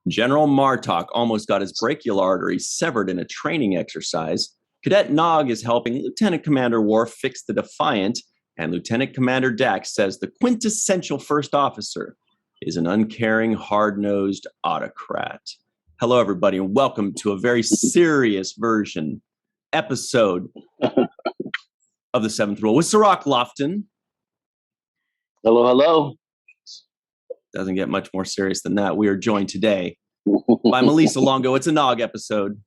General Martok almost got his brachial artery severed in a training exercise. Cadet Nog is helping Lieutenant Commander Worf fix the Defiant, and Lieutenant Commander Dax says the quintessential first officer is an uncaring, hard-nosed autocrat. Hello, everybody, and welcome to a very serious episode of the Seventh Rule with Cirroc Lofton. Hello, hello. Doesn't get much more serious than that. We are joined today by Malissa Longo. It's a Nog episode.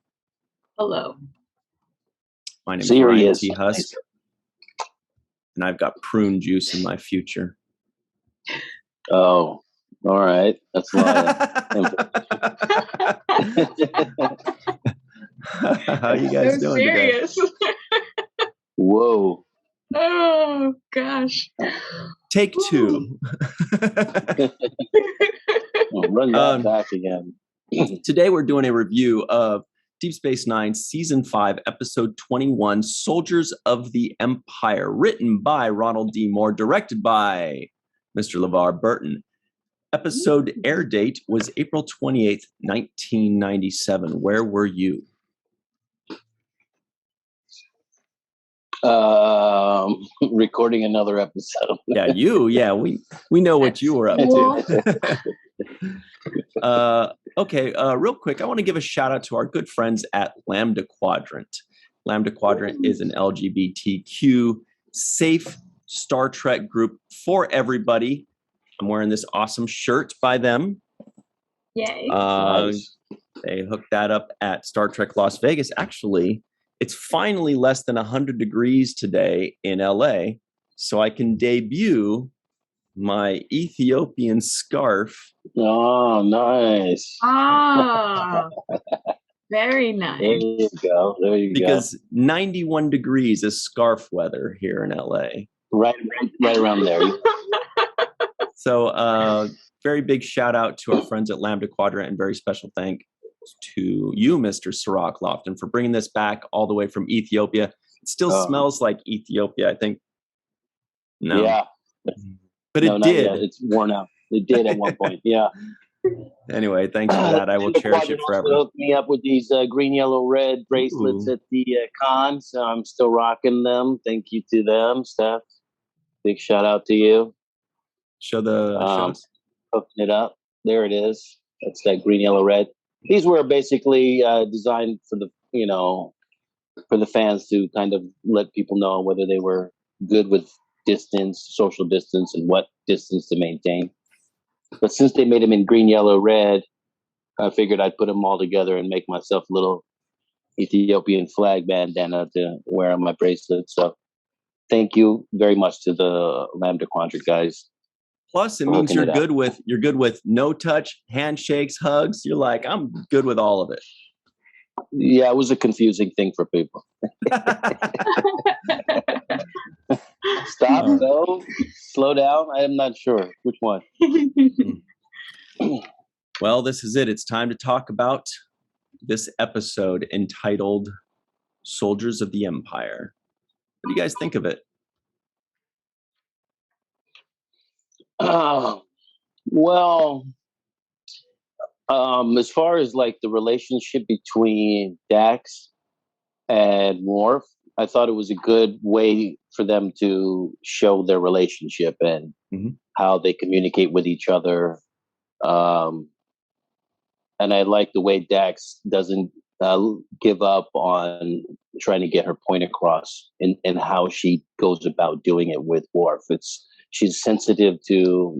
Hello. My name is Ryan T. Husk, and I've got prune juice in my future. Oh, all right. That's a lot. How you guys doing serious today? Whoa. Oh, gosh. Take two. Run that back again. Today we're doing a review of Deep Space Nine, Season 5, Episode 21, Soldiers of the Empire, written by Ronald D. Moore, directed by Mr. LeVar Burton. Episode air date was April 28th, 1997. Where were you? Recording another episode. We know what you were up to. Real quick, I want to give a shout out to our good friends at Lambda Quadrant. Lambda Quadrant is an LGBTQ safe Star Trek group for everybody. I'm wearing this awesome shirt by them. Yay. Nice. They hooked that up at Star Trek Las Vegas. Actually, it's finally less than 100 degrees today in LA, so I can debut my Ethiopian scarf. Oh, nice. Ah, very nice. There you go. Because 91 degrees is scarf weather here in LA. Right around there. So, very big shout out to our friends at Lambda Quadrant, and very special thanks to you, Mr. Cirroc Lofton, for bringing this back all the way from Ethiopia. It still smells like Ethiopia, I think. No. Yeah. But it did. Yet. It's worn out. It did at one point. Yeah. Anyway, thanks for that. I will cherish it forever. Hooked me up with these green, yellow, red bracelets at the con, so I'm still rocking them. Thank you to them, Steph. Big shout out to you. Show the shows. Hooking it up. There it is. That's that green, yellow, red. These were basically designed for the fans to kind of let people know whether they were good with distance, social distance, and what distance to maintain. But since they made them in green, yellow, red, I figured I'd put them all together and make myself a little Ethiopian flag bandana to wear on my bracelet. So thank you very much to the Lambda Quadrant guys. Plus, it means you're good with no touch, handshakes, hugs. You're like, I'm good with all of it. Yeah, it was a confusing thing for people. Stop, go, slow down. I am not sure which one. Well, this is it. It's time to talk about this episode entitled Soldiers of the Empire. What do you guys think of it? As far as like the relationship between Dax and Worf, I thought it was a good way for them to show their relationship and how they communicate with each other. And I like the way Dax doesn't give up on trying to get her point across and how she goes about doing it with Worf. She's sensitive to,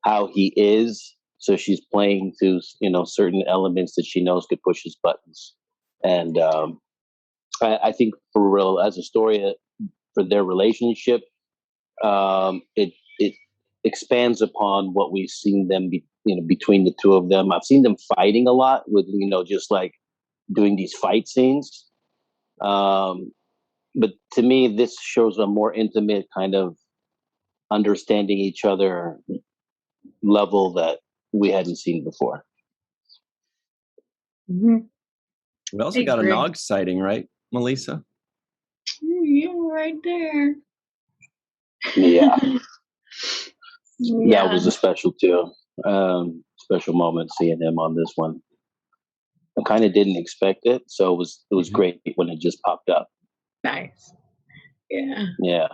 how he is. So she's playing to, certain elements that she knows could push his buttons. And I think for real, as a story for their relationship, it expands upon what we've seen them between the two of them. I've seen them fighting a lot with, just like doing these fight scenes. But to me, this shows a more intimate kind of understanding each other level that we hadn't seen before. Mm-hmm. We also got a Nog sighting, right, Malissa? Yeah, right there. Yeah. That was a special too. special moment seeing him on this one. I kind of didn't expect it, so it was great when it just popped up. Nice. Yeah. Yeah.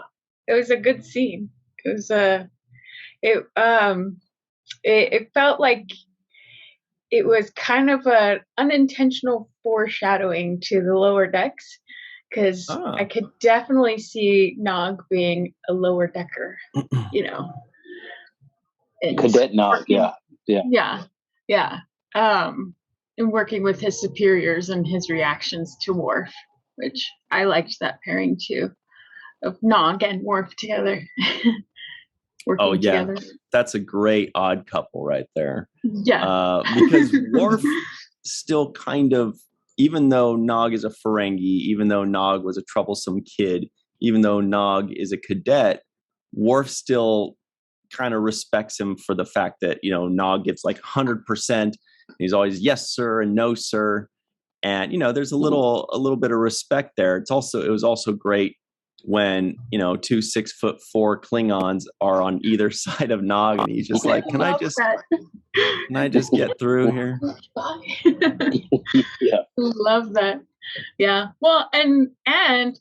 It was a good scene. It was it felt like it was kind of an unintentional foreshadowing to the lower decks, because I could definitely see Nog being a lower decker, you know. Cadet Nog, yeah. And working with his superiors and his reactions to Worf, which I liked that pairing too, of Nog and Worf together. Working together. That's a great odd couple right there. Yeah. Because Worf still kind of, even though Nog is a Ferengi, even though Nog was a troublesome kid, even though Nog is a cadet, Worf still kind of respects him for the fact that, you know, Nog gets like 100%. He's always yes, sir, and no, sir. And, you know, there's a little bit of respect there. It was also great when, you know, 2 6'4" Klingons are on either side of Nog, and he's just like, can I just get through here? Yeah. Love that. Yeah. Well, and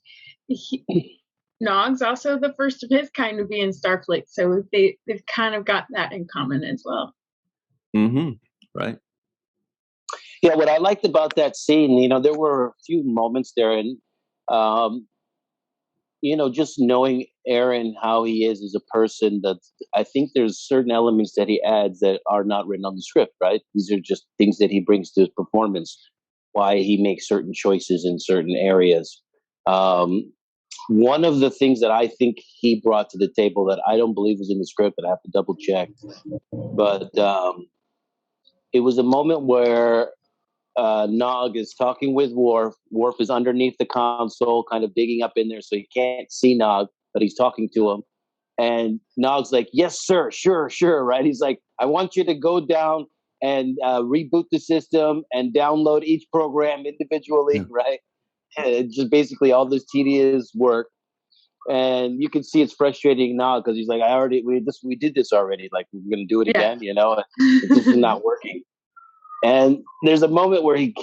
Nog's also the first of his kind to be in Starfleet, so they've kind of got that in common as well. Mm-hmm. Right. Yeah, what I liked about that scene, you know, there were a few moments there, and you know, just knowing Aron, how he is as a person, that I think there's certain elements that he adds that are not written on the script, right? These are just things that he brings to his performance, why he makes certain choices in certain areas. One of the things that I think he brought to the table that I don't believe was in the script, and I have to double check, but it was a moment where Nog is talking with Worf. Worf is underneath the console, kind of digging up in there, so he can't see Nog, but he's talking to him. And Nog's like, yes, sir, sure, right? He's like, I want you to go down and reboot the system and download each program individually, right? And just basically all this tedious work. And you can see it's frustrating Nog because he's like, we did this already. Like, we're going to do it again, you know? It's just not working. And there's a moment where he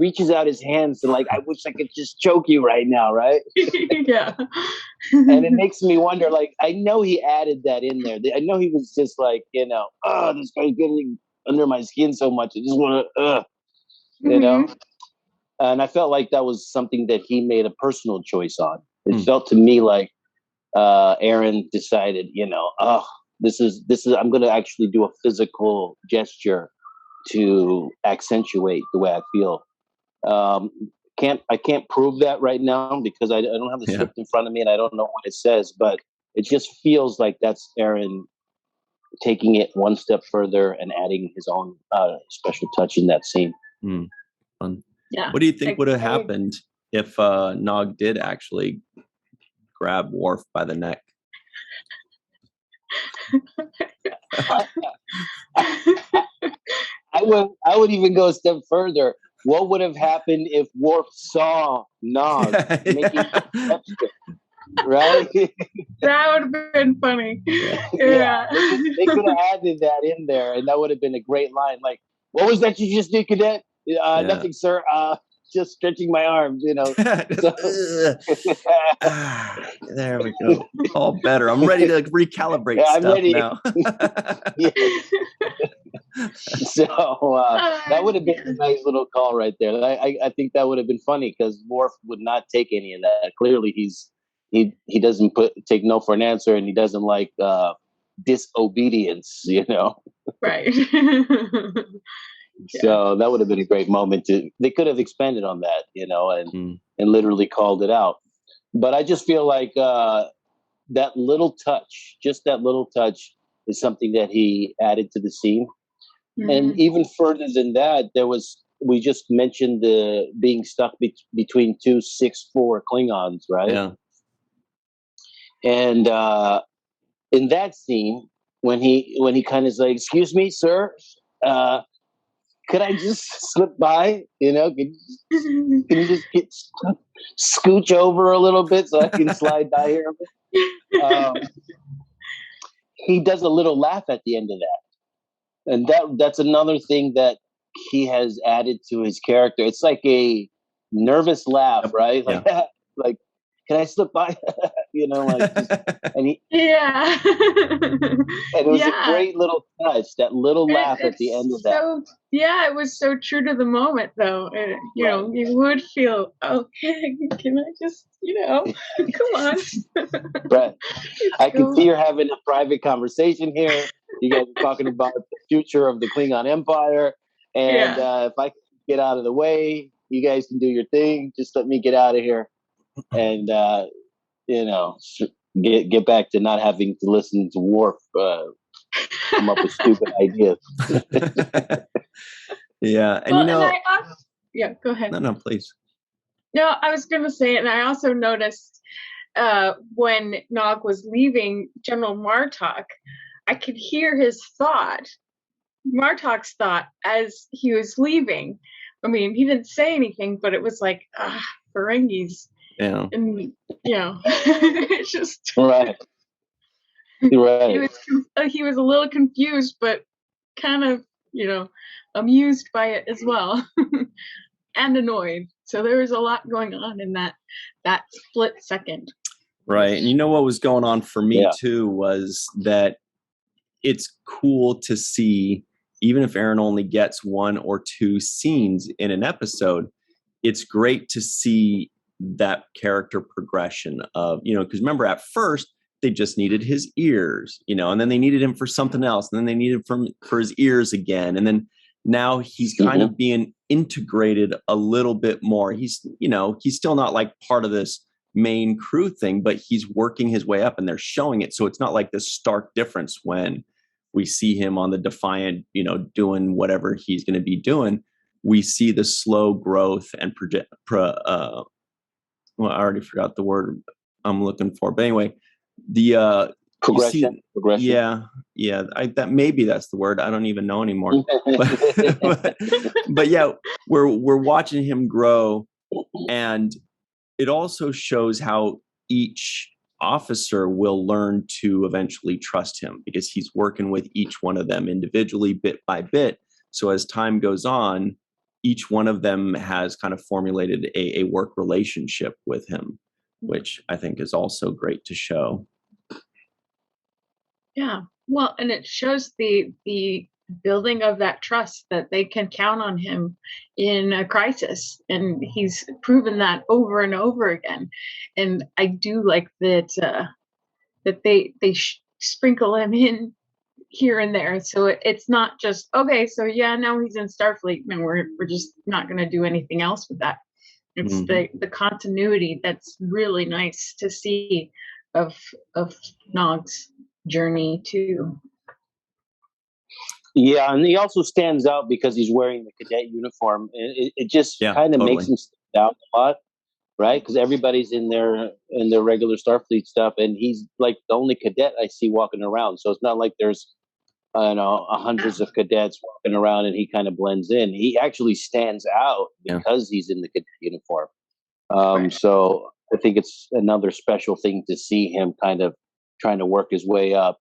reaches out his hands and like, I wish I could just choke you right now, right? Yeah. And it makes me wonder, like, I know he added that in there. I know he was just like, you know, this guy's getting under my skin so much. I just want to, you know? And I felt like that was something that he made a personal choice on. It felt to me like Aron decided, you know, this is, I'm going to actually do a physical gesture to accentuate the way I feel. I can't prove that right now because I don't have the script in front of me and I don't know what it says, but it just feels like that's Aron taking it one step further and adding his own special touch in that scene. Fun. Yeah. What do you think would have happened if Nog did actually grab Worf by the neck? I would even go a step further. What would have happened if Worf saw Nog making upstep, right? That would have been funny. Yeah. They could have added that in there, and that would have been a great line. Like, what was that you just did, Cadet? Nothing, sir. Just stretching my arms, you know. There we go. All better. I'm ready to recalibrate stuff now. So that would have been a nice little call right there. I think that would have been funny because Worf would not take any of that. Clearly, he doesn't take no for an answer, and he doesn't like disobedience, you know. Right. So that would have been a great moment they could have expanded on that, you know, and literally called it out. But I just feel like that little touch is something that he added to the scene. And even further than that, we just mentioned the being stuck between 2 6'4" Klingons, right? Yeah. And in that scene, when he kind of is like, excuse me, sir, could I just slip by? You know, can you just scooch over a little bit so I can slide by here a bit? He does a little laugh at the end of that. And that's another thing that he has added to his character. It's like a nervous laugh, right? Like that. Like, can I slip by? Like, and he, yeah. and it was a great little touch, that little laugh at the end of that. Yeah, it was so true to the moment, though. You would feel, okay, can I just, come on. Right. I can see you're having a private conversation here. You guys are talking about the future of the Klingon Empire. And if I can get out of the way, you guys can do your thing. Just let me get out of here. And, get back to not having to listen to Worf come up with stupid ideas. Yeah. And go ahead. No, please. No, I was going to say, and I also noticed when Nog was leaving General Martok, I could hear his thought, Martok's thought, as he was leaving. I mean, he didn't say anything, but it was like, Ferengis. Yeah. And, it's just... Right. Right. He was a little confused, but kind of, amused by it as well. And annoyed. So there was a lot going on in that split second. Right. And what was going on for me too was that it's cool to see, even if Aron only gets 1 or 2 scenes in an episode, it's great to see that character progression of, because remember at first they just needed his ears, and then they needed him for something else. And then they needed for his ears again. And then now he's kind of being integrated a little bit more. He's still not like part of this main crew thing, but he's working his way up and they're showing it. So it's not like this stark difference when we see him on the Defiant, doing whatever he's going to be doing. We see the slow growth and well, I already forgot the word I'm looking for, but anyway, the progression. Yeah. That maybe that's the word. I don't even know anymore. but yeah, we're watching him grow, and it also shows how each officer will learn to eventually trust him because he's working with each one of them individually, bit by bit. So as time goes on, each one of them has kind of formulated a work relationship with him, which I think is also great to show. Yeah, well, and it shows the building of that trust that they can count on him in a crisis, and he's proven that over and over again. And I do like that they sprinkle him in here and there, so it's not just okay. So now he's in Starfleet, and we're just not going to do anything else with that. It's the continuity that's really nice to see of Nog's journey too. Yeah, and he also stands out because he's wearing the cadet uniform. It just kind of makes him stand out a lot, right? Because everybody's in their regular Starfleet stuff, and he's like the only cadet I see walking around. So it's not like there's hundreds of cadets walking around and he kind of blends in. He actually stands out because he's in the cadet uniform. So I think it's another special thing to see him kind of trying to work his way up.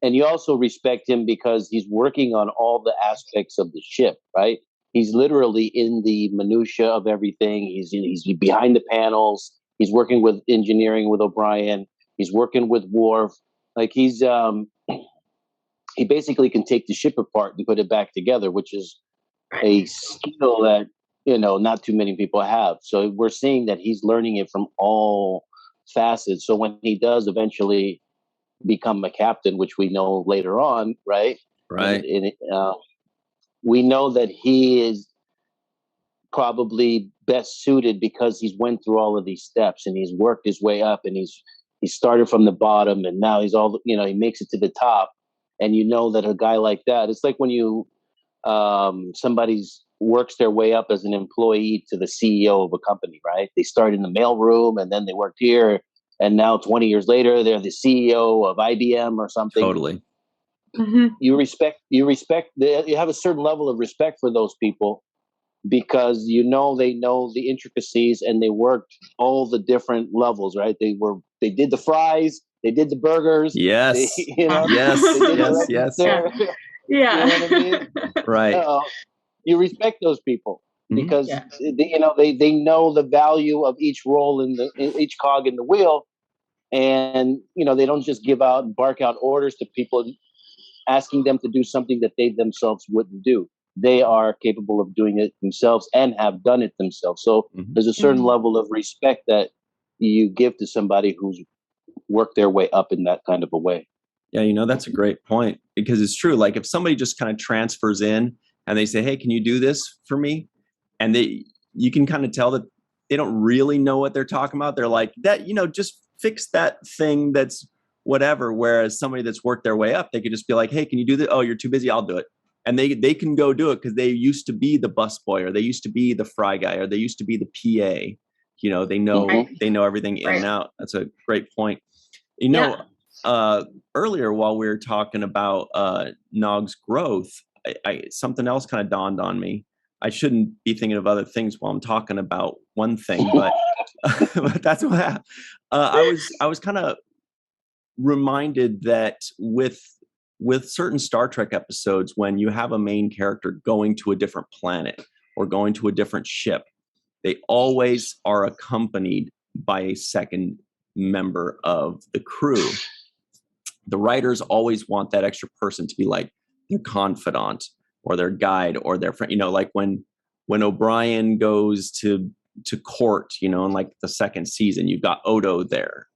And you also respect him because he's working on all the aspects of the ship, right? He's literally in the minutia of everything. He's behind the panels. He's working with engineering with O'Brien. He's working with Worf. Like he basically can take the ship apart and put it back together, which is a skill that, not too many people have. So we're seeing that he's learning it from all facets. So when he does eventually become a captain, which we know later on, right? And we know that he is probably best suited because he's went through all of these steps and he's worked his way up, and he started from the bottom, and now he's he makes it to the top. And that a guy like that, it's like when you somebody's works their way up as an employee to the CEO of a company, right? They start in the mailroom and then they worked here. And now 20 years later, they're the CEO of IBM or something. Totally. Mm-hmm. You have a certain level of respect for those people because they know the intricacies and they worked all the different levels, right? They did the fries, they did the burgers. Yes. Yes. Yes. Yeah. Yeah. You know what I mean? Right. You respect those people because they know the value of each role in each cog in the wheel, and they don't just bark out orders to people, asking them to do something that they themselves wouldn't do. They are capable of doing it themselves and have done it themselves. So there's a certain level of respect that you give to somebody who's worked their way up in that kind of a way. Yeah, that's a great point, because it's true. Like if somebody just kind of transfers in and they say, "Hey, can you do this for me?" and you can kind of tell that they don't really know what they're talking about. They're like, "That, just fix that thing that's whatever." Whereas somebody that's worked their way up, they could just be like, "Hey, can you do this?" "Oh, you're too busy. I'll do it." And they can go do it because they used to be the busboy, or they used to be the fry guy, or they used to be the PA. They know everything in and out. That's a great point. Earlier while we were talking about Nog's growth, I something else kind of dawned on me. I shouldn't be thinking of other things while I'm talking about one thing, but but that's what happened. I was kind of reminded that with certain Star Trek episodes, when you have a main character going to a different planet or going to a different ship, they always are accompanied by a second member of the crew. The writers always want that extra person to be like their confidant or their guide or their friend. Like when O'Brien goes to court, in like the second season, you've got Odo there.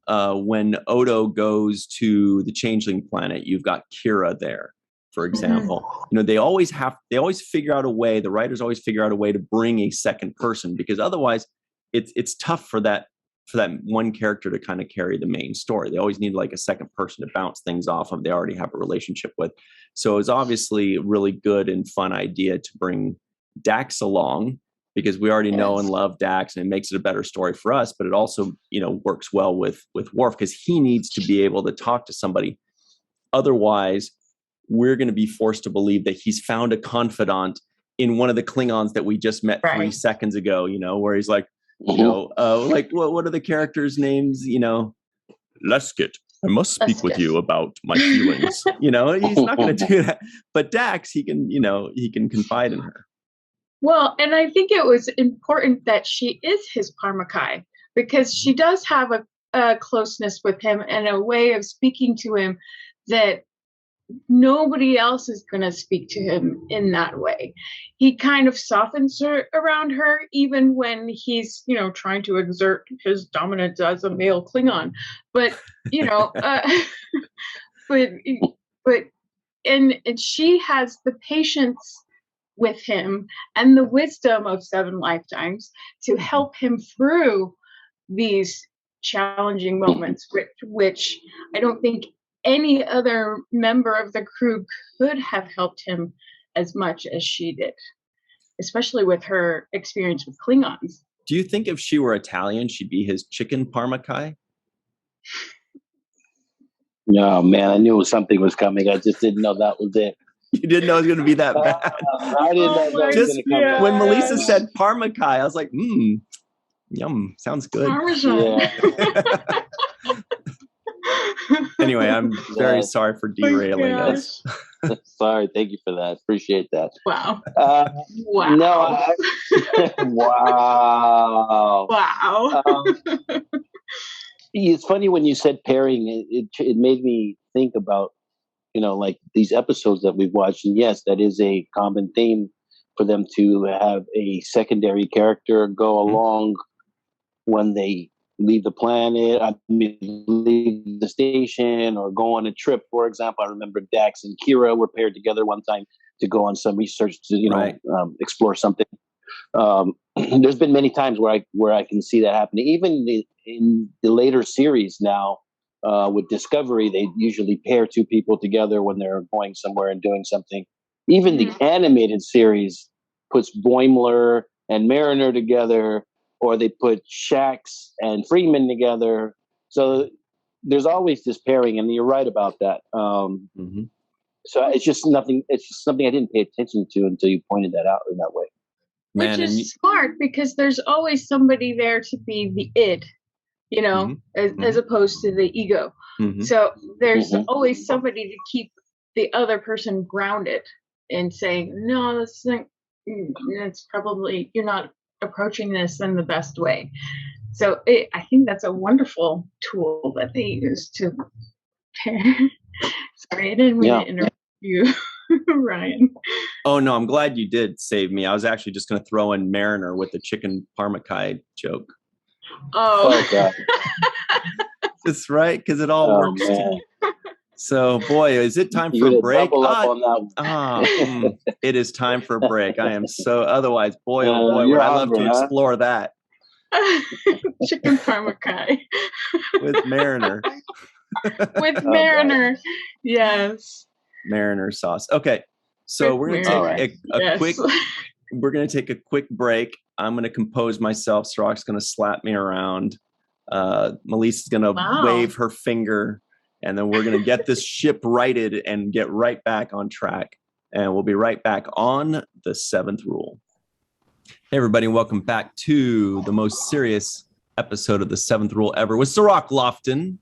When Odo goes to the Changeling planet, you've got Kira there, for example. They always figure out a way. The writers always figure out a way to bring a second person, because otherwise it's tough for that one character to kind of carry the main story. They always need like a second person to bounce things off of they already have a relationship with. So it's obviously a really good and fun idea to bring Dax along, because we already know and love Dax, and it makes it a better story for us. But it also, works well with Worf, because he needs to be able to talk to somebody. Otherwise, we're going to be forced to believe that he's found a confidant in one of the Klingons that we just met 3 seconds ago, where he's like, like what are the characters' names? Leskit, I must speak with you about my feelings. He's not going to do that. But Dax, he can confide in her. Well, and I think it was important that she is his Parmakai, because she does have a closeness with him and a way of speaking to him that nobody else is going to speak to him in that way. He kind of softens her around her, even when he's, trying to exert his dominance as a male Klingon. But, and she has the patience with him and the wisdom of 7 lifetimes to help him through these challenging moments, which I don't think any other member of the crew could have helped him as much as she did, especially with her experience with Klingons. Do you think if she were Italian, she'd be his chicken Parmakai? No, man, I knew something was coming. I just didn't know that was it. You didn't know it was going to be that bad. I didn't know that was going to come back. When Melissa said Parmakai, I was like, yum, sounds good. Parmesan. Yeah. Anyway, I'm very sorry for derailing us. Sorry, thank you for that. Appreciate that. Wow. Wow. No, wow. Wow. It's funny when you said pairing. It made me think about, like these episodes that we've watched. And yes, that is a common theme for them to have a secondary character go along when they leave the planet, leave the station, or go on a trip. For example, I remember Dax and Kira were paired together one time to go on some research to, explore something. There's been many times where I can see that happening. Even in the later series now, with Discovery, they usually pair 2 people together when they're going somewhere and doing something. Even the animated series puts Boimler and Mariner together, or they put Shax and Freeman together. So there's always this pairing, and you're right about that. So it's just nothing. It's just something I didn't pay attention to until you pointed that out in that way. Which is smart, because there's always somebody there to be the id, you know, as opposed to the ego. So there's always somebody to keep the other person grounded and saying, no, this isn't, it's probably, you're not approaching this in the best way. So I think that's a wonderful tool that they use to sorry, I didn't mean to interrupt you, Ryan. Oh, no, I'm glad you did save me. I was actually just going to throw in Mariner with the chicken parmesan joke. Oh, God. That's right, because it all works. So, boy, is it time for a break? It is time for a break. I am so, otherwise, boy, oh boy, would I love to explore that. Chicken parmesan. With Mariner. With Mariner, yes. Mariner sauce. Okay, so we're going to take we're going to take a quick break. I'm going to compose myself. Cirroc's going to slap me around. Melissa's going to wave her finger. And then we're going to get this ship righted and get right back on track. And we'll be right back on the 7th rule. Hey, everybody, and welcome back to the most serious episode of the 7th rule ever with Cirroc Lofton.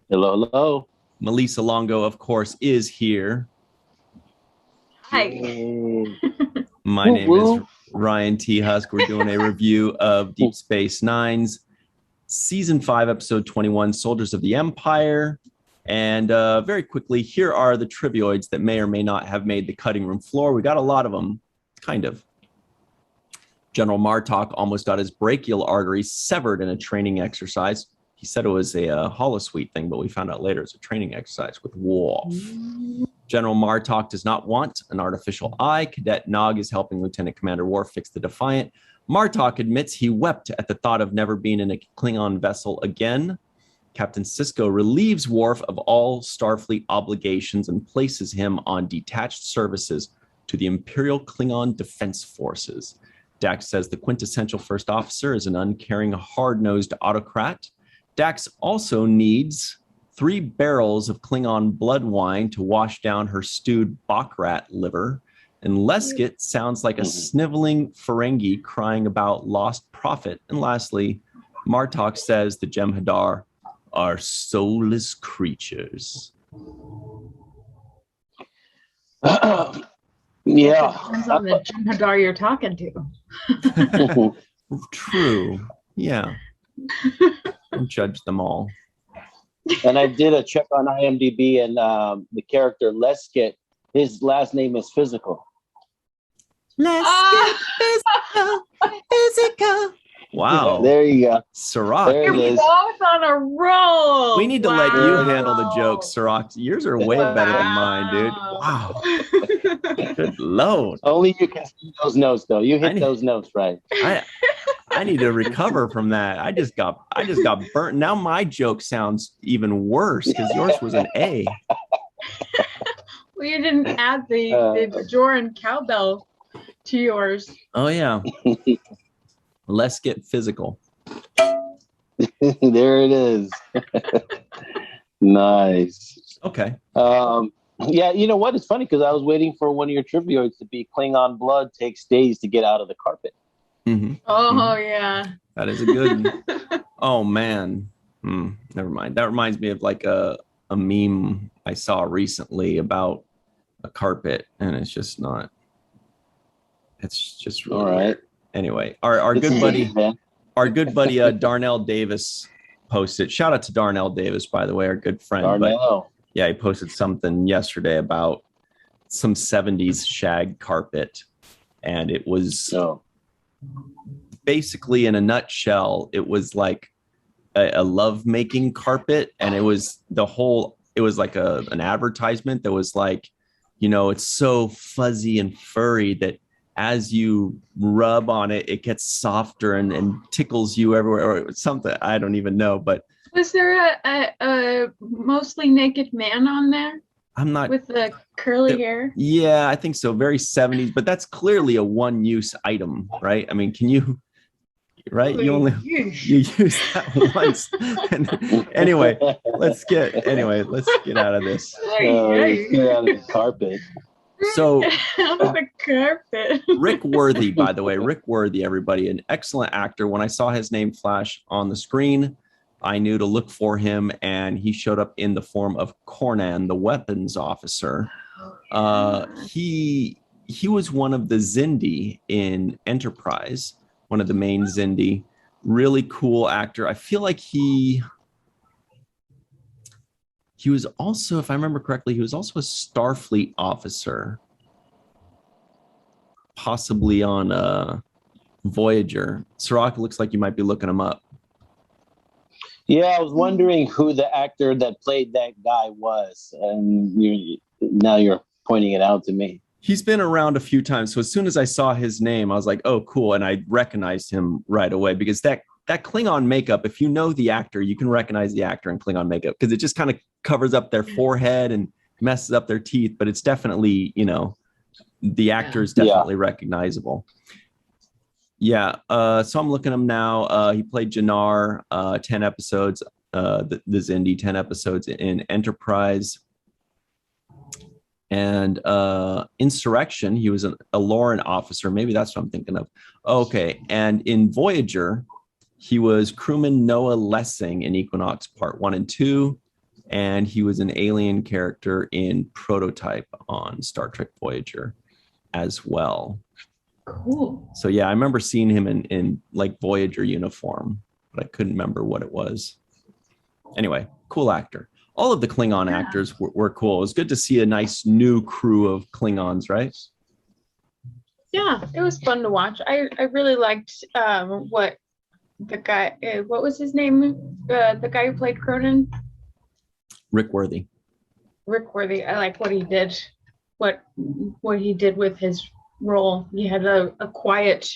Hello, hello. Malissa Longo, of course, is here. Hi. My name is Ryan T. Husk. We're doing a review of Deep Space Nine's Season 5, Episode 21, Soldiers of the Empire. And very quickly, here are the trivioids that may or may not have made the cutting room floor. We got a lot of them, kind of. General Martok almost got his brachial artery severed in a training exercise. He said it was a holosuite thing, but we found out later it's a training exercise with Worf. General Martok does not want an artificial eye. Cadet Nog is helping Lieutenant Commander Worf fix the Defiant. Martok admits he wept at the thought of never being in a Klingon vessel again. Captain Sisko relieves Worf of all Starfleet obligations and places him on detached services to the Imperial Klingon Defense Forces. Dax says the quintessential first officer is an uncaring, hard-nosed autocrat. Dax also needs 3 barrels of Klingon blood wine to wash down her stewed Baccarat liver. And Lesket sounds like a sniveling Ferengi crying about lost prophet. And lastly, Martok says the Jem'Hadar are soulless creatures. Depends on the Jem'Hadar you're talking to. True. Yeah. Don't judge them all. And I did a check on IMDb, and the character Lesket, his last name is Physical. Let's get physical. Wow. There you go. Cirroc. There it is. Both on a roll. We need to let you handle the jokes, Cirroc. Yours are way better than mine, dude. Wow. Good Lord. Only you can see those notes, though. You hit those notes right. I need to recover from that. I just got burnt. Now my joke sounds even worse because yours was an A. Well, you didn't add the Bajoran cowbell to yours. Oh yeah. Let's get physical. There it is. Nice. Okay. Yeah, you know what? It's funny because I was waiting for one of your trivioids to be Klingon blood takes days to get out of the carpet. Yeah. That is a good one. Oh man. Never mind. That reminds me of like a meme I saw recently about a carpet, and it's just not. It's just really all right. Weird. Anyway, our good buddy Darnell Davis posted. Shout out to Darnell Davis, by the way, our good friend. Darnell. But, yeah, he posted something yesterday about some 70s shag carpet, and it was basically, in a nutshell, it was like a love-making carpet, and it was like an advertisement that was like, you know, it's so fuzzy and furry that as you rub on it, it gets softer and tickles you everywhere or something. I don't even know, but was there a mostly naked man on there? I'm not with the curly hair. Yeah, I think so. Very 70s, but that's clearly a one-use item, right? I mean, can you? Right, you use that once. Anyway, let's get out of this. Get out of the carpet. So on the carpet. Rick Worthy, by the way, Rick Worthy, everybody, an excellent actor. When I saw his name flash on the screen, I knew to look for him, and he showed up in the form of Cornan, the weapons officer. He was one of the Xindi in Enterprise, one of the main Xindi. Really cool actor. I feel like he was also, if I remember correctly, he was also a Starfleet officer, possibly on Voyager. Cirroc, looks like you might be looking him up. Yeah, I was wondering who the actor that played that guy was, and now you're pointing it out to me. He's been around a few times, so as soon as I saw his name, I was like, "Oh, cool!" And I recognized him right away because that Klingon makeup, if you know the actor, you can recognize the actor in Klingon makeup because it just kind of covers up their forehead and messes up their teeth, but it's definitely, the actor is definitely recognizable. Yeah. So I'm looking at him now. He played Jannar, 10 episodes, the Xindi, 10 episodes in Enterprise. And Insurrection, he was a Lauren officer. Maybe that's what I'm thinking of. Okay. And in Voyager, he was crewman Noah Lessing in Equinox Part 1 and 2. And he was an alien character in Prototype on Star Trek Voyager as well. Cool. So yeah, I remember seeing him in like Voyager uniform, but I couldn't remember what it was. Anyway, cool actor. All of the Klingon actors were cool. It was good to see a nice new crew of Klingons, right? Yeah, it was fun to watch. I really liked what the guy, what was his name? The guy who played Cronin? Rick Worthy. Rick Worthy. I like what he did. What he did with his role. He had a quiet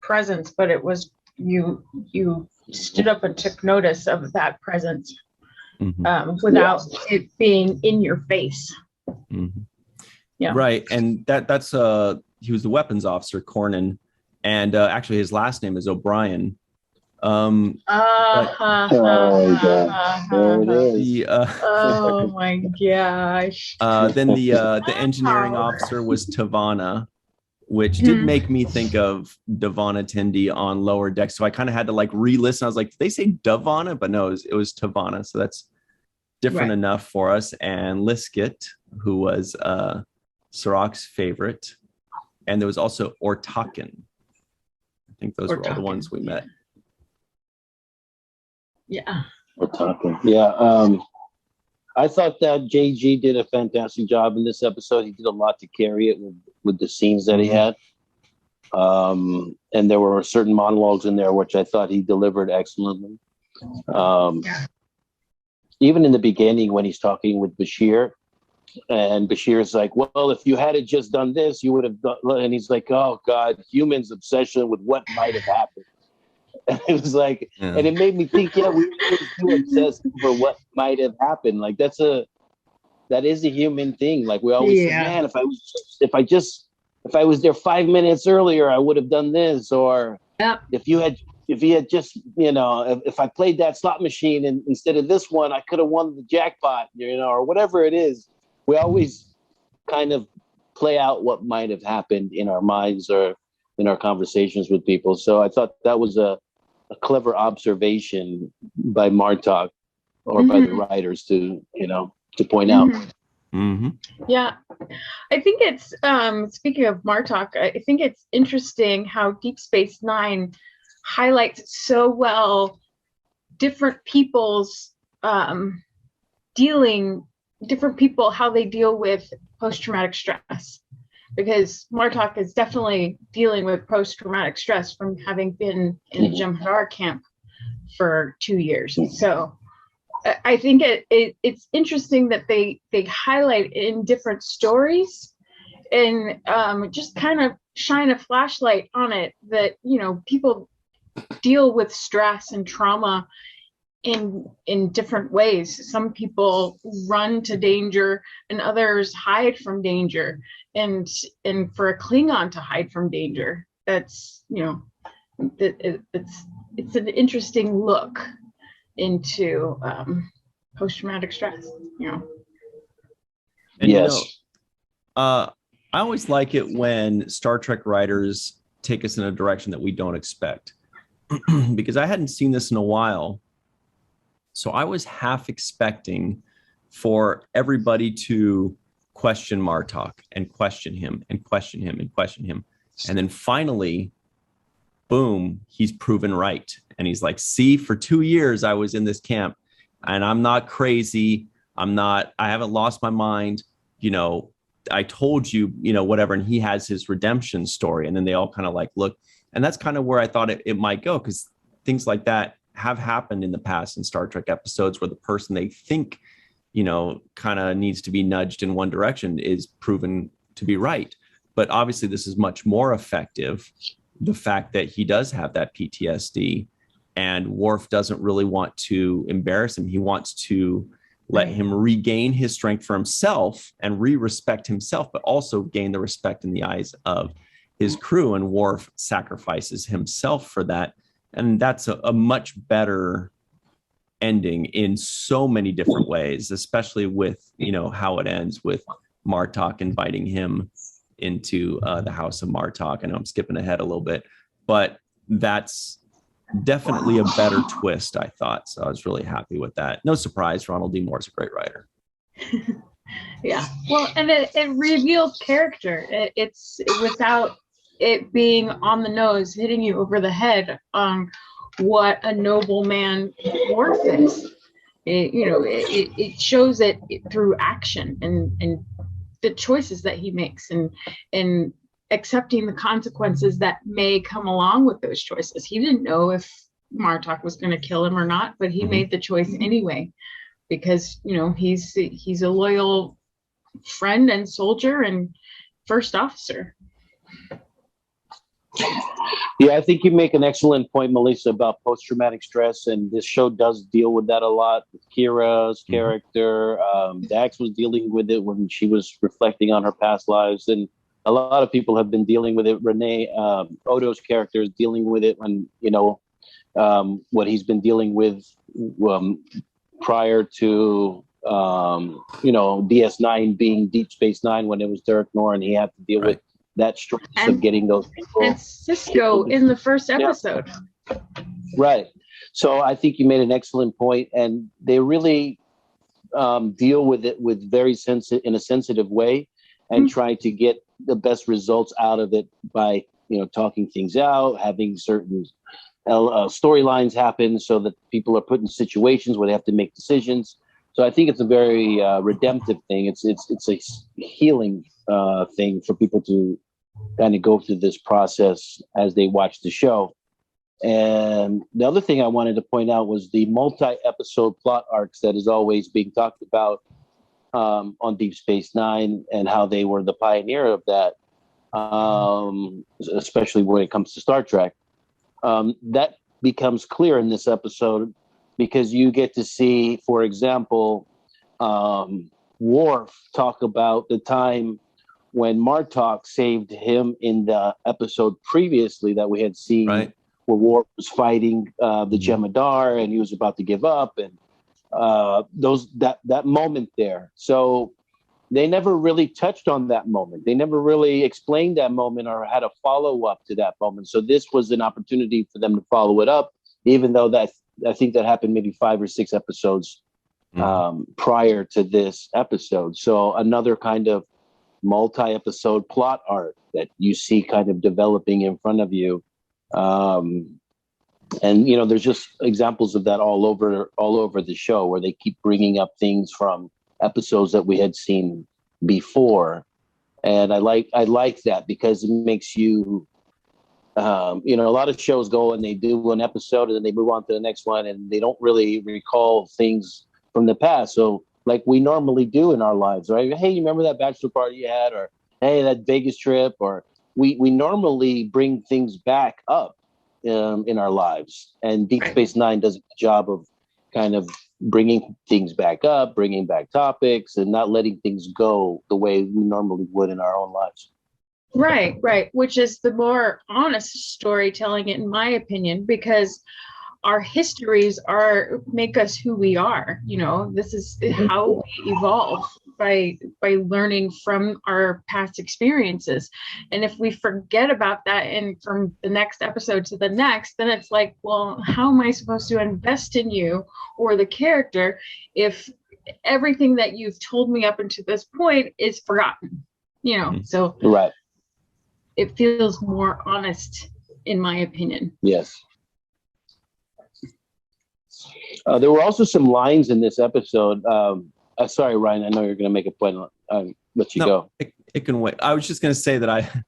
presence, but it was you stood up and took notice of that presence without it being in your face. Yeah, right. And that's he was the weapons officer, Cornan, and actually his last name is O'Brien. Oh my gosh. Then the engineering officer was Tavana, which did make me think of Davana Tindi on Lower Deck. So I kind of had to like re-listen. I was like, did they say Davana? But no, it was Tavana. So that's different enough for us. And Liskit, who was Cirroc's favorite. And there was also Ortakin. I think those were all the ones we met. Yeah. Ortakin. Yeah. I thought that JG did a fantastic job in this episode. He did a lot to carry it with the scenes that he had. And there were certain monologues in there which I thought he delivered excellently. Even in the beginning when he's talking with Bashir, and Bashir's like, well, if you had just done this, you would have done, and he's like, oh God, humans' obsession with what might have happened. And it was like, and it made me think, we always do obsess over what might have happened. Like that is a human thing. Like we always say, man, if I was there 5 minutes earlier, I would have done this. Or if he had just, if I played that slot machine and instead of this one, I could have won the jackpot, or whatever it is. We always kind of play out what might have happened in our minds or in our conversations with people. So I thought that was a clever observation by Martok or by the writers to point out. Yeah, I think it's speaking of Martok, I think it's interesting how Deep Space Nine highlights so well different people's how they deal with post-traumatic stress, because Martok is definitely dealing with post-traumatic stress from having been in the Jem'Hadar camp for 2 years. So I think it's interesting that they highlight in different stories and just kind of shine a flashlight on it that, people deal with stress and trauma in different ways. Some people run to danger and others hide from danger. And for a Klingon to hide from danger, that's, it's an interesting look into post-traumatic stress, And, yes. I always like it when Star Trek writers take us in a direction that we don't expect, because I hadn't seen this in a while. So I was half expecting for everybody to question Martok and question him and question him and question him. And then finally, boom, he's proven right. And he's like, see, for 2 years, I was in this camp and I'm not crazy. I haven't lost my mind. I told you, whatever. And he has his redemption story. And then they all kind of like, look, and that's kind of where I thought it might go, because things like that have happened in the past in Star Trek episodes where the person they think, kind of needs to be nudged in one direction is proven to be right. But obviously this is much more effective. The fact that he does have that PTSD and Worf doesn't really want to embarrass him. He wants to let him regain his strength for himself and re-respect himself, but also gain the respect in the eyes of his crew. And Worf sacrifices himself for that. And that's a much better ending in so many different ways, especially with, how it ends with Martok inviting him into the House of Martok. I know I'm skipping ahead a little bit, but that's definitely a better twist, I thought. So I was really happy with that. No surprise, Ronald D. Moore's a great writer. Yeah. Well, and it reveals character. It's without it being on the nose, hitting you over the head on what a noble man Worf is. It shows it through action and the choices that he makes and accepting the consequences that may come along with those choices. He didn't know if Martok was going to kill him or not, but he made the choice anyway, because he's a loyal friend and soldier and first officer. Yeah, I think you make an excellent point, Melissa, about post-traumatic stress, and this show does deal with that a lot. With Kira's character, Dax was dealing with it when she was reflecting on her past lives, and a lot of people have been dealing with it. Renee, Odo's character is dealing with it when, what he's been dealing with prior to, DS9 being Deep Space Nine when it was Derek Nor, and he had to deal with that stress of getting those people. And Sisko in the first episode. Yeah. Right. So I think you made an excellent point, and they really deal with it with in a sensitive way, and try to get the best results out of it by talking things out, having certain storylines happen so that people are put in situations where they have to make decisions. So I think it's a very redemptive thing. It's a healing thing for people to kind of go through this process as they watch the show. And the other thing I wanted to point out was the multi-episode plot arcs that is always being talked about on Deep Space Nine, and how they were the pioneer of that, especially when it comes to Star Trek. That becomes clear in this episode because you get to see, for example, Worf talk about the time when Martok saved him in the episode previously that we had seen, where Worf was fighting the Jemadar and he was about to give up, and that moment there. So they never really touched on that moment. They never really explained that moment or had a follow-up to that moment. So this was an opportunity for them to follow it up, even though I think that happened maybe 5 or 6 episodes prior to this episode. So another kind of multi-episode plot arc that you see kind of developing in front of you. And there's just examples of that all over the show, where they keep bringing up things from episodes that we had seen before. And I like that, because it makes you, a lot of shows go and they do an episode and then they move on to the next one, and they don't really recall things from the past. So like we normally do in our lives, right? Hey, you remember that bachelor party you had? Or, hey, that Vegas trip? Or we normally bring things back up in our lives. And Deep Space Nine does a good job of kind of bringing things back up, bringing back topics, and not letting things go the way we normally would in our own lives. Right. Which is the more honest storytelling, in my opinion, because our histories make us who we are. This is how we evolve, by learning from our past experiences. And if we forget about that, and from the next episode to the next, then it's like, well, how am I supposed to invest in you or the character if everything that you've told me up until this point is forgotten? So right. It feels more honest, in my opinion. Yes. There were also some lines in this episode. Sorry, Ryan, I know you're going to make a point. Let you go. It can wait. I was just going to say that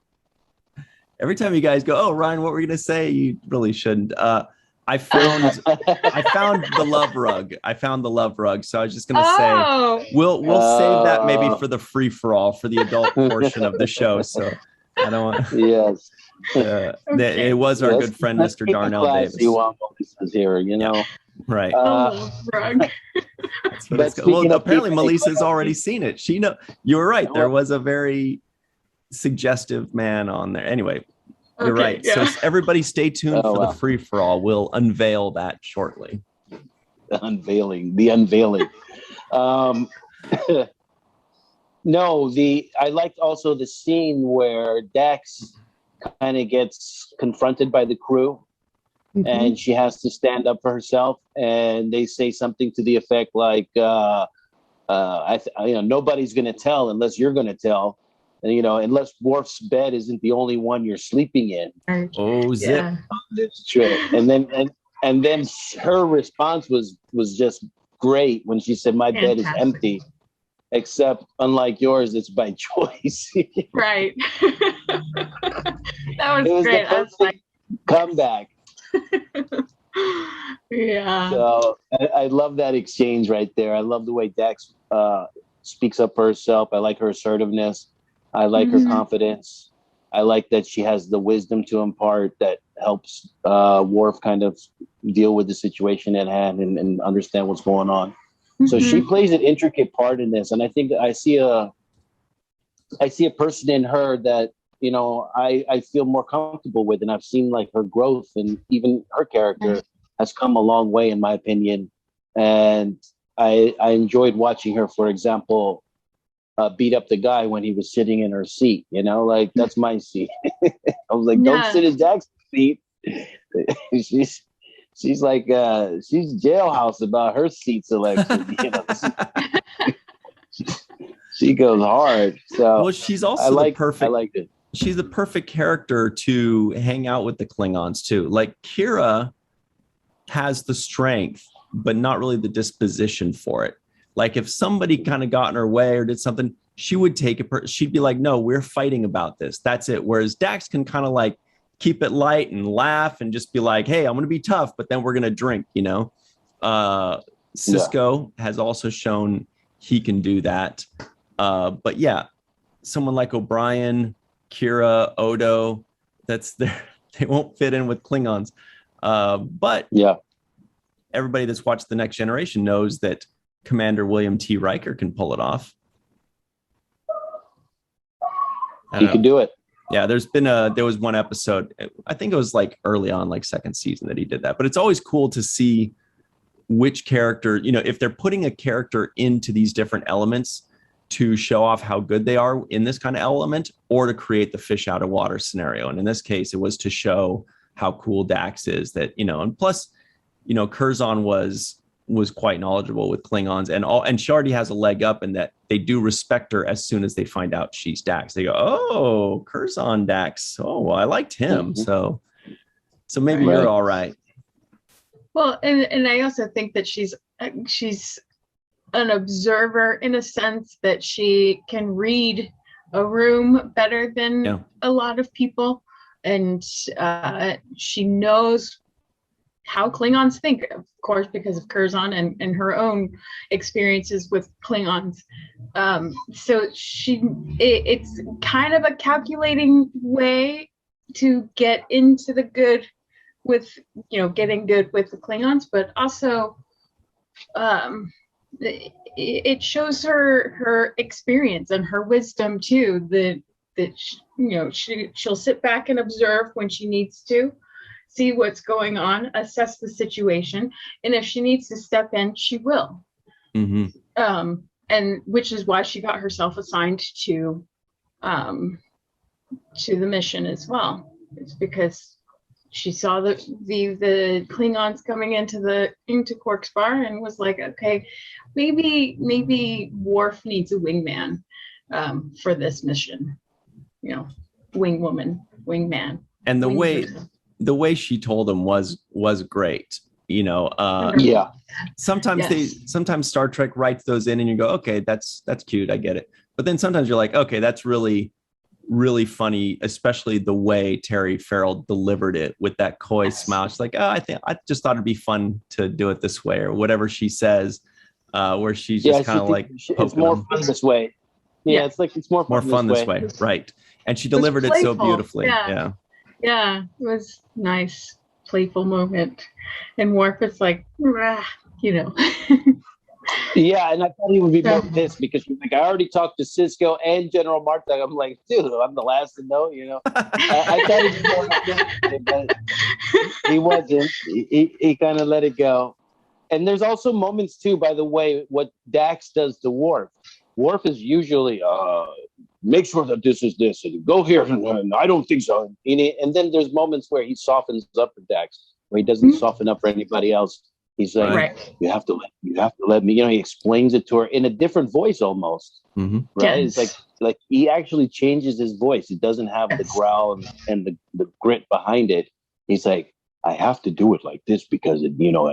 every time you guys go, oh, Ryan, what were you going to say? You really shouldn't. I found the love rug. So I was just going to say, we'll save that maybe for the free for all, for the adult portion of the show. So I don't want. Yes. It was our good friend, Mr. Darnell Davis. You want Melissa's here, Yeah. Right. Rug. That's what it's well, apparently Melissa's already seen it. You were right. There was a very suggestive man on there. Anyway, you're right. Yeah. So everybody stay tuned for the free for all. We'll unveil that shortly. The unveiling. No, I liked also the scene where Dax kind of gets confronted by the crew. Mm-hmm. And she has to stand up for herself, and they say something to the effect like, nobody's going to tell unless you're going to tell, and unless Worf's bed isn't the only one you're sleeping in. Oh, zip! Yeah. That's true. And then her response was just great when she said, "My bed is empty, except unlike yours, it's by choice." Right. That was great. I was like, comeback. Yeah. So I love that exchange right there. I love the way Dax speaks up for herself. I like her assertiveness. I like her confidence. I like that she has the wisdom to impart that helps Worf kind of deal with the situation at hand and understand what's going on. So she plays an intricate part in this, and I think I see a person in her that I feel more comfortable with, and I've seen like her growth, and even her character has come a long way, in my opinion. And I enjoyed watching her, for example, beat up the guy when he was sitting in her seat. Like, that's my seat. I was like, don't sit in Jackson's seat. She's like she's jailhouse about her seat selection. She goes hard. So well, she's also the perfect. I liked it. She's the perfect character to hang out with the Klingons too. Like, Kira has the strength, but not really the disposition for it. Like, if somebody kind of got in her way or did something, she would take it. She'd be like, no, we're fighting about this. That's it. Whereas Dax can kind of like keep it light and laugh and just be like, hey, I'm going to be tough, but then we're going to drink, Sisko has also shown he can do that. But yeah, someone like O'Brien, Kira, Odo, they won't fit in with Klingons. But everybody that's watched The Next Generation knows that Commander William T. Riker can pull it off. He can do it. Yeah, there was one episode, I think it was like early on, like second season, that he did that. But it's always cool to see which character, if they're putting a character into these different elements to show off how good they are in this kind of element, or to create the fish out of water scenario. And in this case, it was to show how cool Dax is, that, and plus, Curzon was quite knowledgeable with Klingons, and she already has a leg up in that they do respect her as soon as they find out she's Dax. They go, oh, Curzon Dax. Oh, well, I liked him. So maybe you're all right. Well, and I also think that she's an observer, in a sense that she can read a room better than a lot of people. And she knows how Klingons think, of course, because of Curzon and her own experiences with Klingons. So it's kind of a calculating way to get into the good with, getting good with the Klingons, but also it shows her experience and her wisdom too, that she'll sit back and observe when she needs to. see what's going on, assess the situation, and if she needs to step in, she will. And which is why she got herself assigned to the mission as well. It's because she saw the Klingons coming into Quark's bar and was like, okay, maybe Worf needs a wingman for this mission. Wingwoman, wingman. And the way she told him was great. Sometimes Star Trek writes those in and you go, okay, that's cute, I get it. But then sometimes you're like, okay, that's really, really funny, especially the way Terry Farrell delivered it with that coy smile. She's like, oh, I just thought it'd be fun to do it this way, or whatever she says, where she's just kind of like, it's more fun this way. Yeah, it's like it's more fun this way. Right? And she delivered it so beautifully. Yeah, it was nice, playful moment. And Worf is like, Yeah, and I thought he would be more pissed because he's like, I already talked to Sisko and General Marta. I'm like, dude, I'm the last to know, I thought he was more pissed, but he wasn't. He kind of let it go. And there's also moments too, by the way, what Dax does to Worf. Worf is usually, make sure that this is this, and go here, and I don't think so. And then there's moments where he softens up for Dax, where he doesn't soften up for anybody else. He's like, you have to let me, he explains it to her in a different voice almost. Right? Yes. It's like he actually changes his voice. It doesn't have the growl and the grit behind it. He's like, I have to do it like this because, I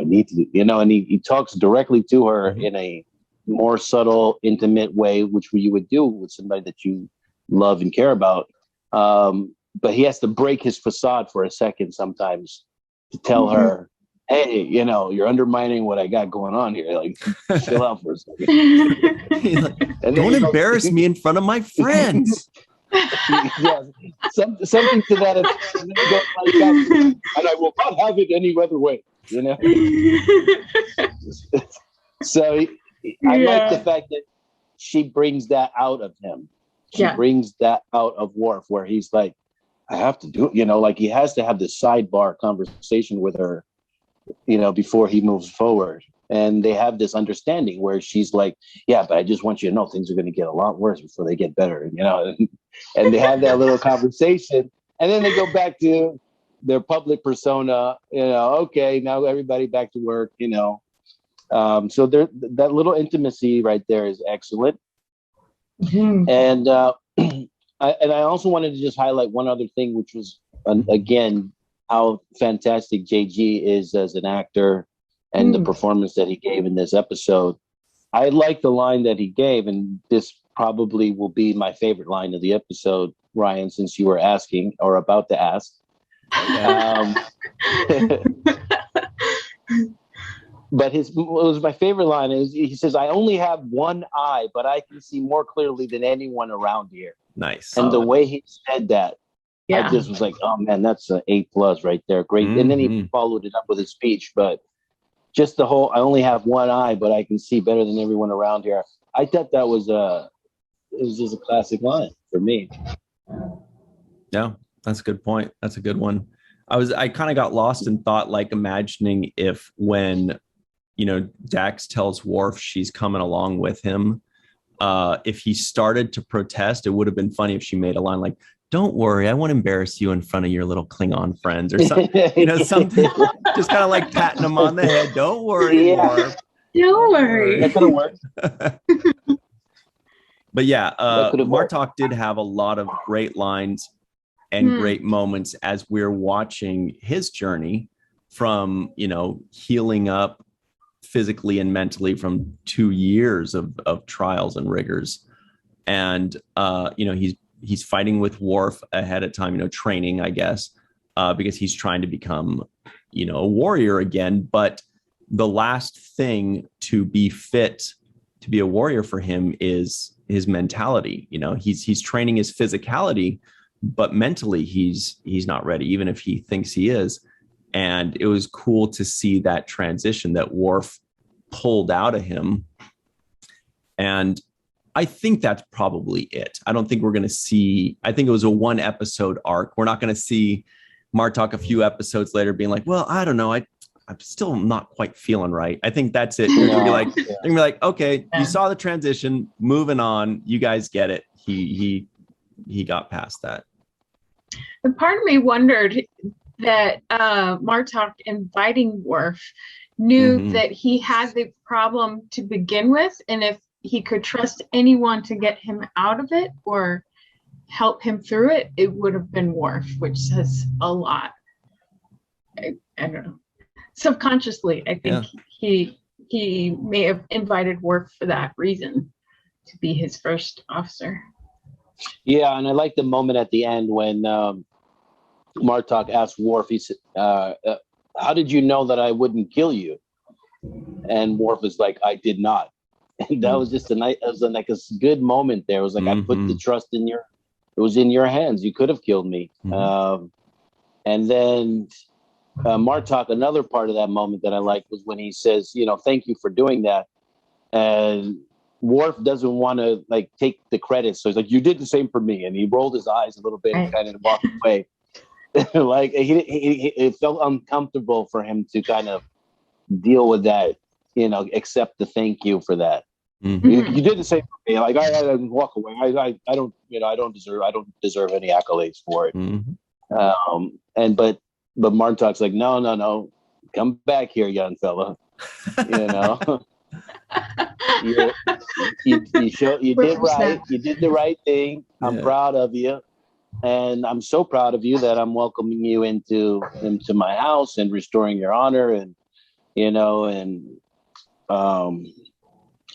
need to, and he talks directly to her in a more subtle, intimate way, which you would do with somebody that you love and care about. But he has to break his facade for a second sometimes to tell her, hey, you're undermining what I got going on here. Like, chill out for a second. Don't embarrass me in front of my friends. Something to that effect. And I will not have it any other way. So I like the fact that she brings that out of him. She brings that out of Worf, where he's like, I have to do it. Like he has to have this sidebar conversation with her, before he moves forward. And they have this understanding where she's like, yeah, but I just want you to know things are going to get a lot worse before they get better. And they have that little conversation. And then they go back to their public persona, okay, now everybody back to work, So that little intimacy right there is excellent. And I also wanted to just highlight one other thing, which was, again, how fantastic JG is as an actor and the performance that he gave in this episode. I like the line that he gave, and this probably will be my favorite line of the episode, Ryan, since you were asking or about to ask. But it was my favorite line. He says, I only have one eye, but I can see more clearly than anyone around here. Nice. And the way he said that, I just was like, oh man, that's an A+ right there. Great. And then he followed it up with his speech, but just the whole, I only have one eye, but I can see better than everyone around here. I thought that was it was just a classic line for me. Yeah, that's a good point. That's a good one. I kind of got lost in thought, like imagining if when, Dax tells Worf she's coming along with him, if he started to protest, it would have been funny if she made a line like, don't worry, I won't embarrass you in front of your little Klingon friends or something, something just kind of like patting him on the head. Don't worry, Worf. Don't worry. That could have worked. But yeah, Martok did have a lot of great lines and great moments as we're watching his journey from, healing up physically and mentally from 2 years of trials and rigors. And, he's fighting with Worf ahead of time, training, I guess, because he's trying to become, a warrior again. But the last thing to be fit to be a warrior for him is his mentality. He's training his physicality, but mentally he's not ready, even if he thinks he is. And it was cool to see that transition that Worf pulled out of him. And I think that's probably it. I don't think we're going to see, I think it was a 1 episode arc. We're not going to see Martok a few episodes later being like, well, I don't know. I'm still not quite feeling right. I think that's it. You're gonna be like, okay, you saw the transition, moving on. You guys get it. He got past that. And part of me wondered that Martok inviting Worf knew that he had the problem to begin with, and if he could trust anyone to get him out of it or help him through it, it would have been Worf, which says a lot. I don't know. Subconsciously, I think he may have invited Worf for that reason, to be his first officer. Yeah, and I like the moment at the end when Martok asked Worf, he said, how did you know that I wouldn't kill you? And Worf is like, I did not. And that was just a good moment there. It was like, I put the trust in it was in your hands. You could have killed me. And then Martok, another part of that moment that I liked was when he says, thank you for doing that. And Worf doesn't want to take the credit. So he's like, you did the same for me. And he rolled his eyes a little bit and kind of walked away. It felt uncomfortable for him to kind of deal with that, accept the thank you for that. You did the same for me. I walk away. I don't deserve any accolades for it. But Martok's like, no, come back here, young fella. You did right. You did the right thing. I'm proud of you. And I'm so proud of you that I'm welcoming you into my house and restoring your honor. And,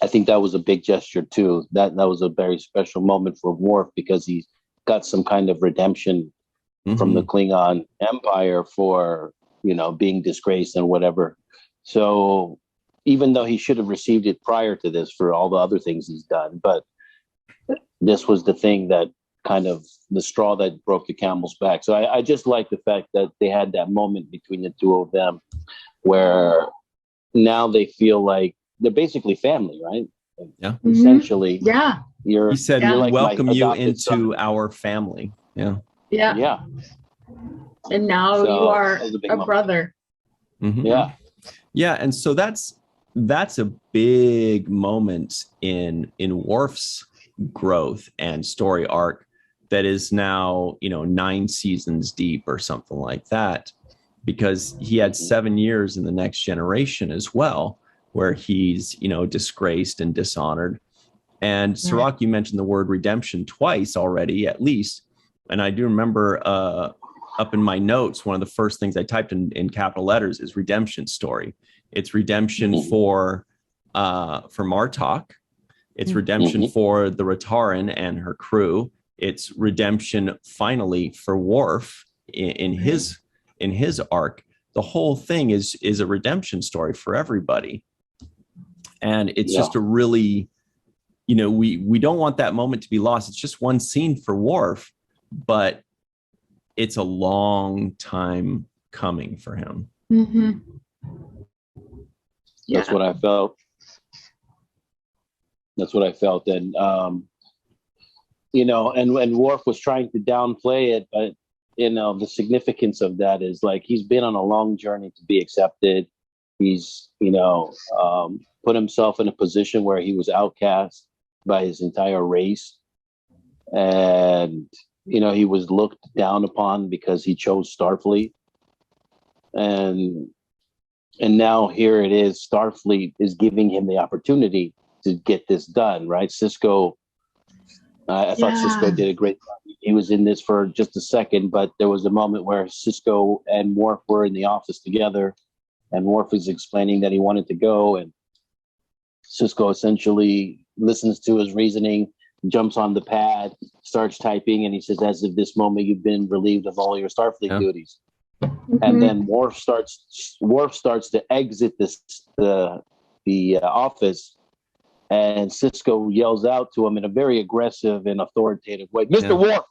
I think that was a big gesture too. That was a very special moment for Worf because he got some kind of redemption from the Klingon Empire for, being disgraced and whatever. So even though he should have received it prior to this for all the other things he's done, but this was the thing that kind of the straw that broke the camel's back. So I just like the fact that they had that moment between the two of them where now they feel like they're basically family, right? Yeah. Essentially. Yeah. He said, we'll like welcome you into son. Our family. Yeah. Yeah. Yeah. And now you are a brother. Yeah. Yeah. And so that's a big moment in Worf's growth and story arc that is now 9 seasons deep or something like that, because he had 7 years in the Next Generation as well where he's disgraced and dishonored. And Cirroc, you mentioned the word redemption twice already at least, and I do remember up in my notes one of the first things I typed in capital letters is redemption story. It's redemption for Martok. It's redemption for the Rataran and her crew. It's redemption finally for Worf in his arc. The whole thing is a redemption story for everybody. And it's just a really, we don't want that moment to be lost. It's just one scene for Worf, but it's a long time coming for him. That's what I felt. And, and Worf was trying to downplay it, but, the significance of that is he's been on a long journey to be accepted. He's, put himself in a position where he was outcast by his entire race. And, he was looked down upon because he chose Starfleet. And now here it is, Starfleet is giving him the opportunity to get this done, right? Sisko, I thought Sisko did a great job. He was in this for just a second, but there was a moment where Sisko and Worf were in the office together, and Worf was explaining that he wanted to go, and Sisko essentially listens to his reasoning, jumps on the pad, starts typing, and he says, as of this moment, you've been relieved of all your Starfleet duties. And then Worf starts to exit the office, and Sisko yells out to him in a very aggressive and authoritative way, "Mr. Worf,"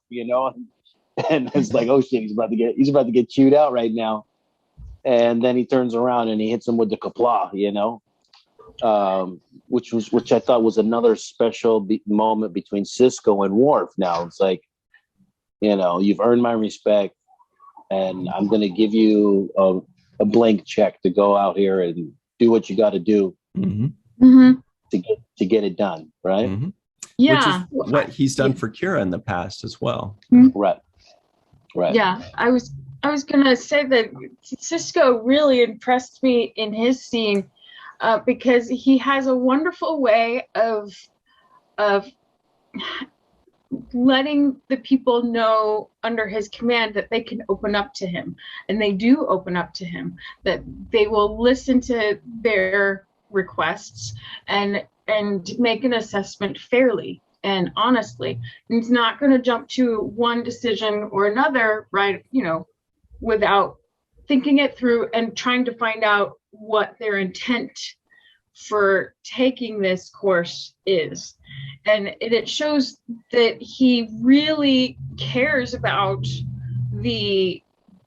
and it's like, oh shit, he's about to get chewed out right now. And then he turns around and he hits him with the Qapla', which I thought was another special moment between Sisko and Worf. Now it's like, you've earned my respect. and I'm going to give you a blank check to go out here and do what you got to do to get it done, right? Mm-hmm. Yeah, which is what he's done for Kira in the past as well. Right. Yeah, I was gonna say that Sisko really impressed me in his scene because he has a wonderful way of letting the people know under his command that they can open up to him, and they do open up to him, that they will listen to their requests and make an assessment fairly and honestly. And he's not going to jump to one decision or another, right, without thinking it through and trying to find out what their intent for taking this course is. And it shows that he really cares about the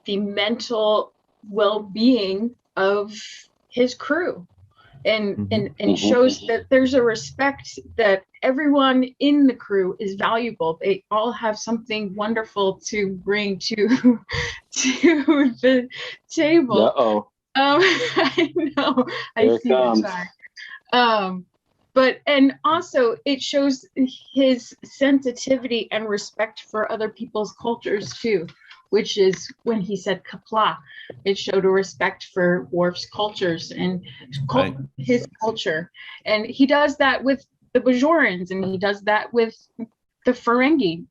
mental well-being of his crew, and shows that there's a respect that everyone in the crew is valuable. They all have something wonderful to bring to the table. I know. I see that. And also it shows his sensitivity and respect for other people's cultures too, which is when he said Kapla. It showed a respect for Worf's cultures and his culture. And he does that with the Bajorans, and he does that with the Ferengi.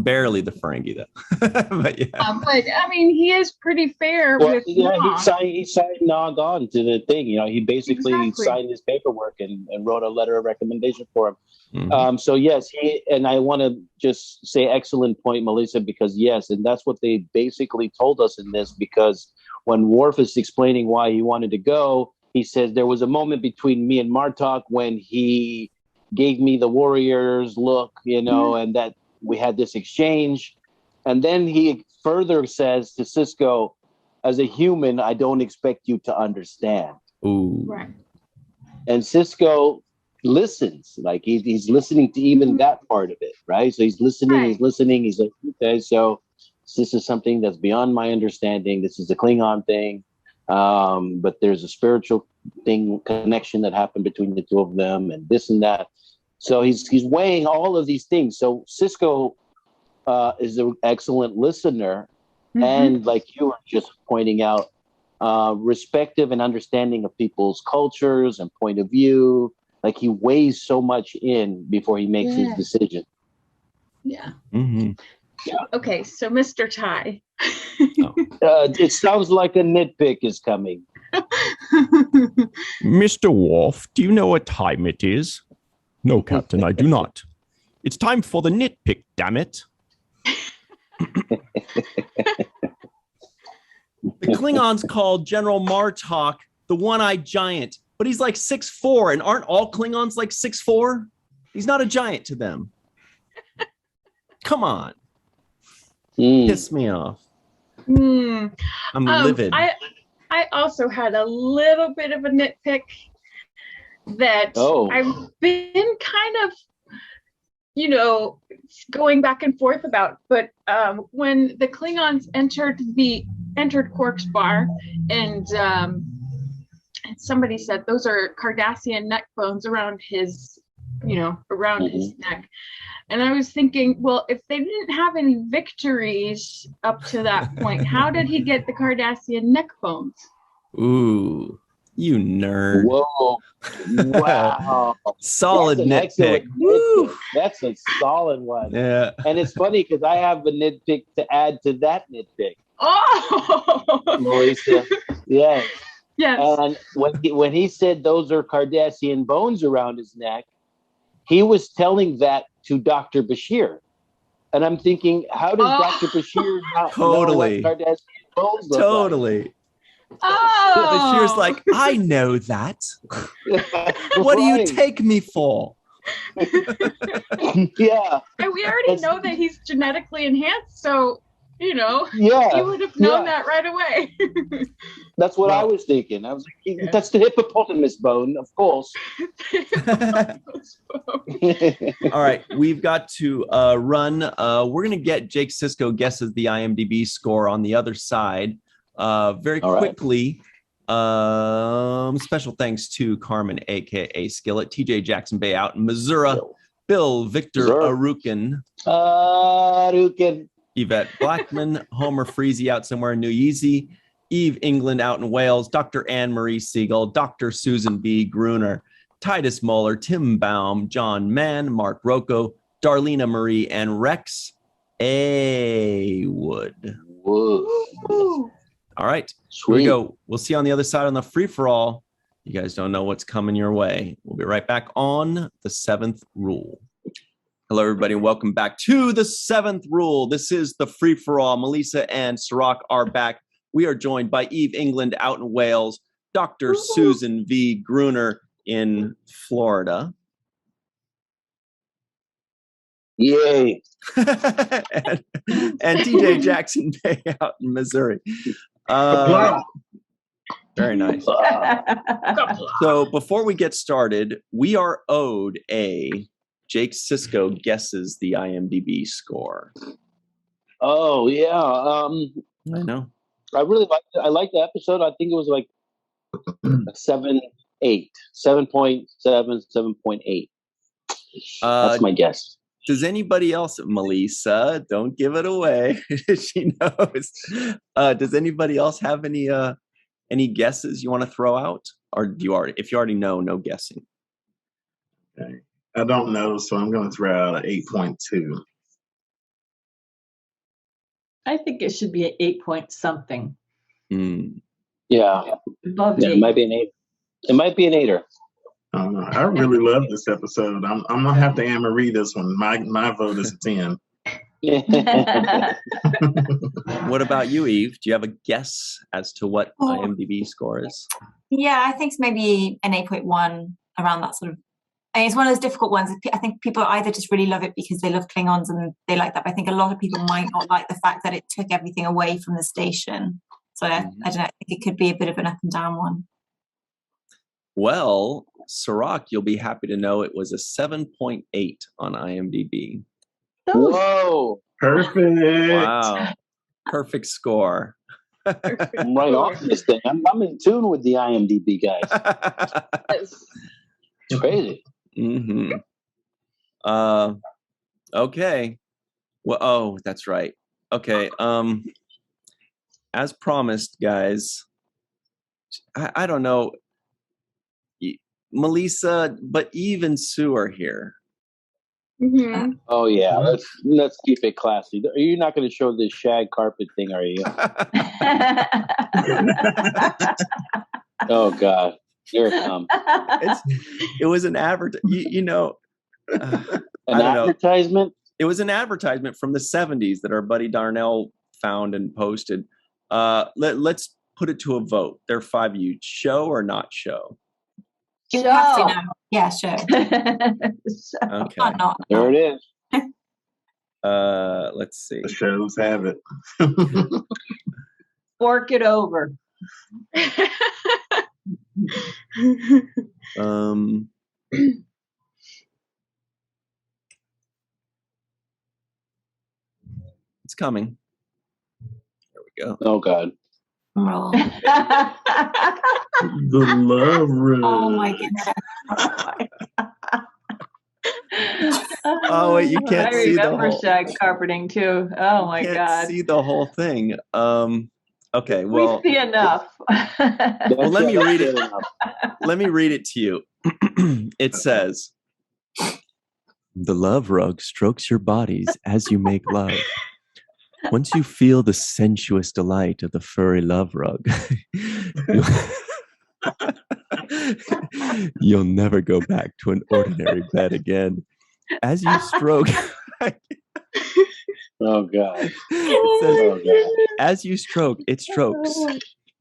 Barely the Ferengi though. But yeah. But I mean, he is pretty fair with Nog. He signed Nog on to the thing. He basically signed his paperwork and wrote a letter of recommendation for him. So yes, and I want to just say excellent point, Melissa, because yes, and that's what they basically told us in this, because when Worf is explaining why he wanted to go, he says there was a moment between me and Martok when he gave me the warriors look, and that we had this exchange. And then he further says to Sisko, as a human, I don't expect you to understand. Ooh. Right. And Sisko listens, like he's listening to even that part of it, right? So he's listening, he's like, okay, so this is something that's beyond my understanding. This is a Klingon thing. But there's a spiritual connection that happened between the two of them, and this and that. So he's weighing all of these things. So Sisko is an excellent listener, and like you were just pointing out, respective and understanding of people's cultures and point of view. Like he weighs so much in before he makes his decision. Yeah. Yeah. Okay, so Mr. Ty. It sounds like a nitpick is coming. Mr. Worf, do you know what time it is? No, Captain, I do not. It's time for the nitpick, damn it. The Klingons called General Martok the one-eyed giant, but he's like 6'4", and aren't all Klingons like 6'4"? He's not a giant to them. Come on. Piss me off. I'm livid. I also had a little bit of a nitpick that I've been kind of, going back and forth about. But when the Klingons entered Quark's bar, and somebody said those are Cardassian neck bones around his, his neck. And I was thinking, well, if they didn't have any victories up to that point, how did he get the Cardassian neck bones? Ooh, you nerd. Whoa. Wow. Solid nitpick. Woo. That's a solid one. Yeah. And it's funny because I have a nitpick to add to that nitpick. Oh! Melissa. Yes. Yes. And when he said those are Cardassian bones around his neck, he was telling that to Dr. Bashir. And I'm thinking, how does Dr. Bashir not know what Cardassian bones look like? Bashir's like, I know that. What do you take me for? Yeah. And we already know that he's genetically enhanced, so You know, Yeah, you would have known that right away. That's what I was thinking. I was like, that's the hippopotamus bone, of course. All right, we've got to run. We're going to get Jake Sisko guesses the IMDb score on the other side very quickly. Special thanks to Carmen, a.k.a. Skillet, TJ Jackson-Bey out in Missouri, Bill Victor Arucan. Yvette Blackmon, Homer Freezy out somewhere in New Yeezy, Eve England out in Wales, Dr. Marie Segal, Dr. Susan B. Gruner, Titus Mohler, Tim Baum, John Mann, Mark Roco, Darlena Marie, and Rex A. Wood. All right, here we go. We'll see you on the other side on the free-for-all. You guys don't know what's coming your way. We'll be right back on The Seventh Rule. Hello, everybody, and welcome back to The Seventh Rule. This is the free-for-all. Melissa and Cirroc are back. We are joined by Eve England out in Wales, Dr. Susan V. Gruner in Florida. Yay. and TJ Jackson-Bey out in Missouri. Very nice. So before we get started, we are owed a Jake Sisko guesses the IMDb score. Oh yeah, I know. I really liked it. I liked the episode. I think it was like 7.8. That's my guess. Does anybody else, Melissa? Don't give it away. She knows. Does anybody else have any guesses you want to throw out, or do you already? If you already know, no guessing. Okay. I don't know, so I'm going to throw out an 8.2. I think it should be an 8 something. Yeah. Above 8. It might be an 8. It might be an 8er. I really love this episode. I'm gonna have to Anne-Marie this one. My vote is a 10. What about you, Eve? Do you have a guess as to what IMDb score is? Yeah, I think it's maybe an 8.1, around that sort of. I mean, it's one of those difficult ones. I think people either just really love it because they love Klingons and they like that. But I think a lot of people might not like the fact that it took everything away from the station. So I don't know. I think it could be a bit of an up and down one. Well, Cirroc, you'll be happy to know it was a 7.8 on IMDb. Whoa! Perfect. Wow. Perfect score. I'm right off this thing. I'm in tune with the IMDb guys. It's crazy. Mm-hmm. Okay. Well, that's right. Okay. As promised, guys, I don't know, Melissa, but Eve and Sue are here. Mm-hmm. Oh yeah, let's keep it classy. You're not going to show this shag carpet thing, are you? Oh God, here it comes. It was an advertisement. An advertisement. It was an advertisement from the 70s that our buddy Darnell found and posted. Let's put it to a vote. There are 5 of you. Show or not show? You have to now. Yeah, sure. Okay. Not. There it is. Let's see. The shows have it. Fork it over. It's coming. There we go. Oh God. Oh. The love room. Oh my goodness. Oh wait, you can't see the remember whole shag carpeting too. Oh my God. See the whole thing. Okay, well, we see enough. well, let me read it. Let me read it to you. It says, "The love rug strokes your bodies as you make love. Once you feel the sensuous delight of the furry love rug, you'll never go back to an ordinary bed again. As you stroke..." Oh God. It says, "As you stroke, it strokes.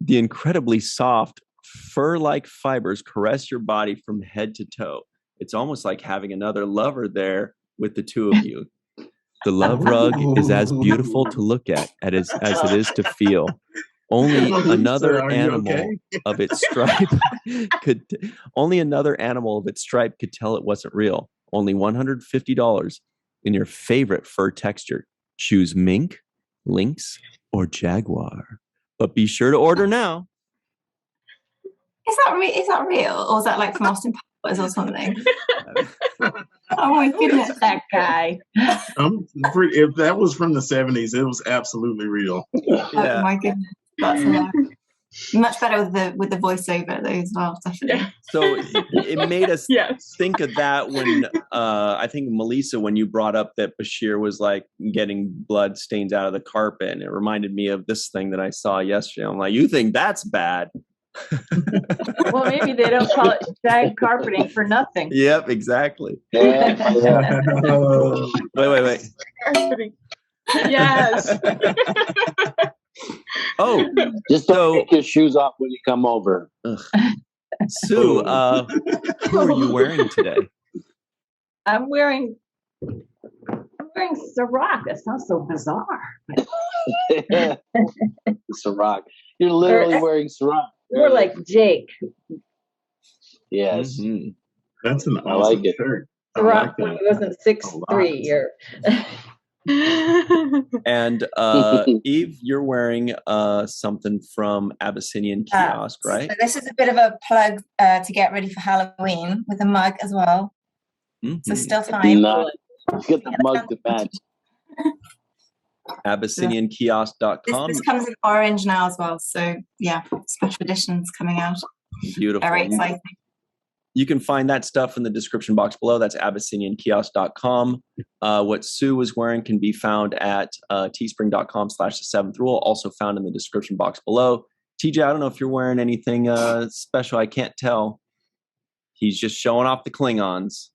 The incredibly soft, fur-like fibers caress your body from head to toe. It's almost like having another lover there with the two of you. The love rug is as beautiful to look at as it is to feel. Only another animal of its stripe could tell it wasn't real. Only $150 in your favorite fur texture. Choose mink, lynx, or jaguar. But be sure to order now. Is that real? Or is that like from Austin Powers or something? Oh my goodness. That guy. If that was from the 70s, it was absolutely real. Yeah. Oh my goodness. That's hilarious. Much better with the voiceover though as well, definitely. So it made us think of that when I think Melissa, when you brought up that Bashir was like getting blood stains out of the carpet, and it reminded me of this thing that I saw yesterday. I'm like, you think that's bad? Well, maybe they don't call it shag carpeting for nothing. Yep, exactly. Yeah. Wait. Carpeting. Yes. Oh, just don't take your shoes off when you come over. Sue, who are you wearing today? I'm wearing Cirroc. That sounds so bizarre. Cirroc. You're literally wearing Cirroc. More like Jake. Yes. Mm-hmm. That's an awesome shirt. Cirroc when he wasn't 6'3" or And Eve, you're wearing something from Abyssinian Kiosk, right? So this is a bit of a plug to get ready for Halloween with a mug as well. Mm-hmm. So still time. Nice. Get the mug to match. AbyssinianKiosk.com. This comes in orange now as well. So yeah, special editions coming out. Beautiful. Very exciting. You can find that stuff in the description box below. That's AbyssinianKiosk.com. What Sue was wearing can be found at teespring.com/the7th-rule, also found in the description box below. TJ, I don't know if you're wearing anything special. I can't tell. He's just showing off the Klingons.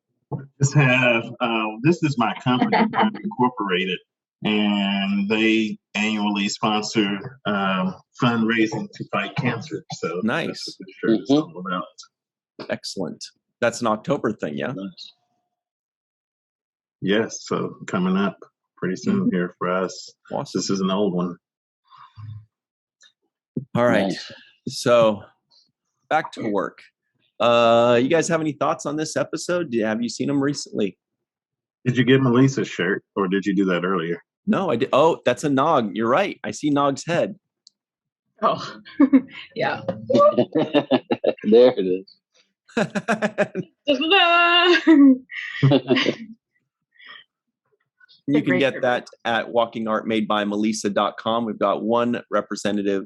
This is my company, Incorporated, and they annually sponsor fundraising to fight cancer. So nice. That's what the shirt is all about. Excellent. That's an October thing, yeah? Nice. Yes, so coming up pretty soon here for us. Awesome. This is an old one. All right. Nice. So back to work. You guys have any thoughts on this episode? Have you seen them recently? Did you get Melissa's shirt, or did you do that earlier? No, I did. Oh, that's a Nog. You're right. I see Nog's head. Oh, yeah. There it is. You can get that at walkingartmadebymelissa.com. We've got one representative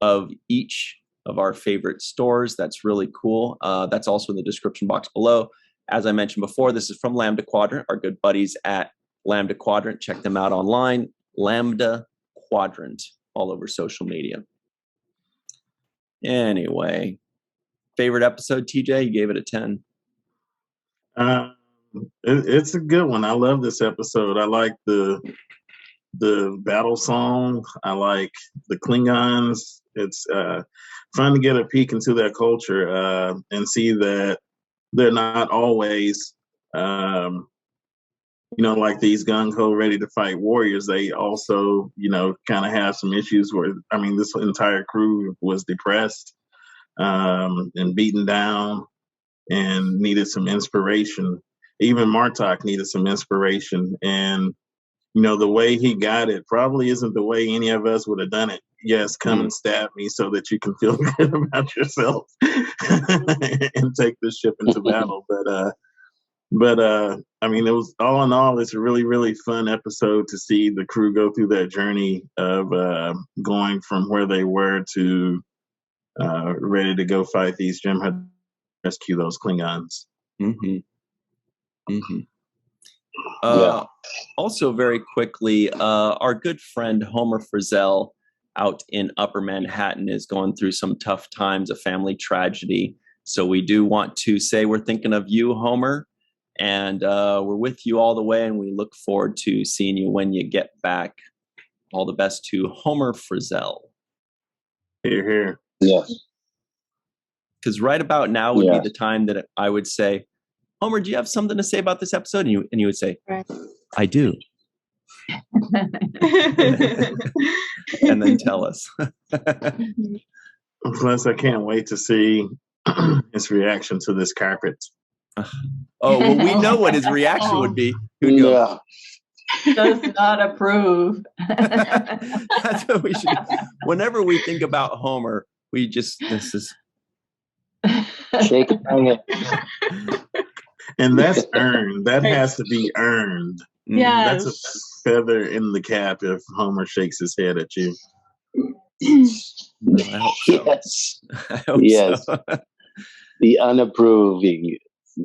of each of our favorite stores. That's really cool. That's also in the description box below. As I mentioned before, this is from Lambda Quadrant, our good buddies at Lambda Quadrant. Check them out online. Lambda Quadrant, all over social media. Anyway, favorite episode, TJ? You gave it a 10. It's a good one. I love this episode. I like the battle song. I like the Klingons. It's fun to get a peek into their culture and see that they're not always, like these gung-ho ready to fight warriors. They also, kind of have some issues where, this entire crew was depressed and beaten down and needed some inspiration. Even Martok needed some inspiration. And, the way he got it probably isn't the way any of us would have done it. Yes, come and stab me so that you can feel good about yourself and take this ship into battle. But it was all in all, it's a really, really fun episode to see the crew go through that journey of going from where they were to ready to go fight these Jem'Hadar, rescue those Klingons. Mm-hmm. Mm-hmm. Also, very quickly, our good friend Homer Frizzell out in Upper Manhattan is going through some tough times, a family tragedy. So we do want to say we're thinking of you, Homer, and we're with you all the way, and we look forward to seeing you when you get back. All the best to Homer Frizzell. Hear, hear. Yes. Because right about now would be the time that I would say, Homer, do you have something to say about this episode? And you would say, right. I do. And then tell us. Plus, I can't wait to see his reaction to this carpet. Oh, well, we know what his reaction would be. Yeah. Does not approve. That's what we should. Whenever we think about Homer, this is Shake it. And that's earned. That has to be earned. Yes. That's a feather in the cap if Homer shakes his head at you. I hope so. Yes. I hope Yes. so. The unapproving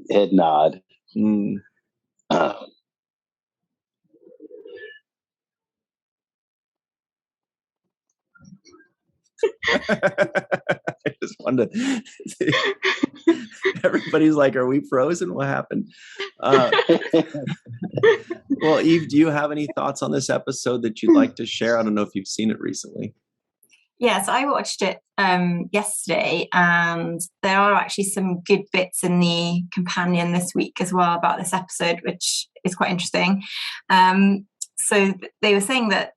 head nod. I just wanted to see. Everybody's like, are we frozen? What happened? Well, Eve, do you have any thoughts on this episode that you'd like to share? I don't know if you've seen it recently. Yes, I watched it yesterday, and there are actually some good bits in the companion this week as well about this episode, which is quite interesting. So they were saying that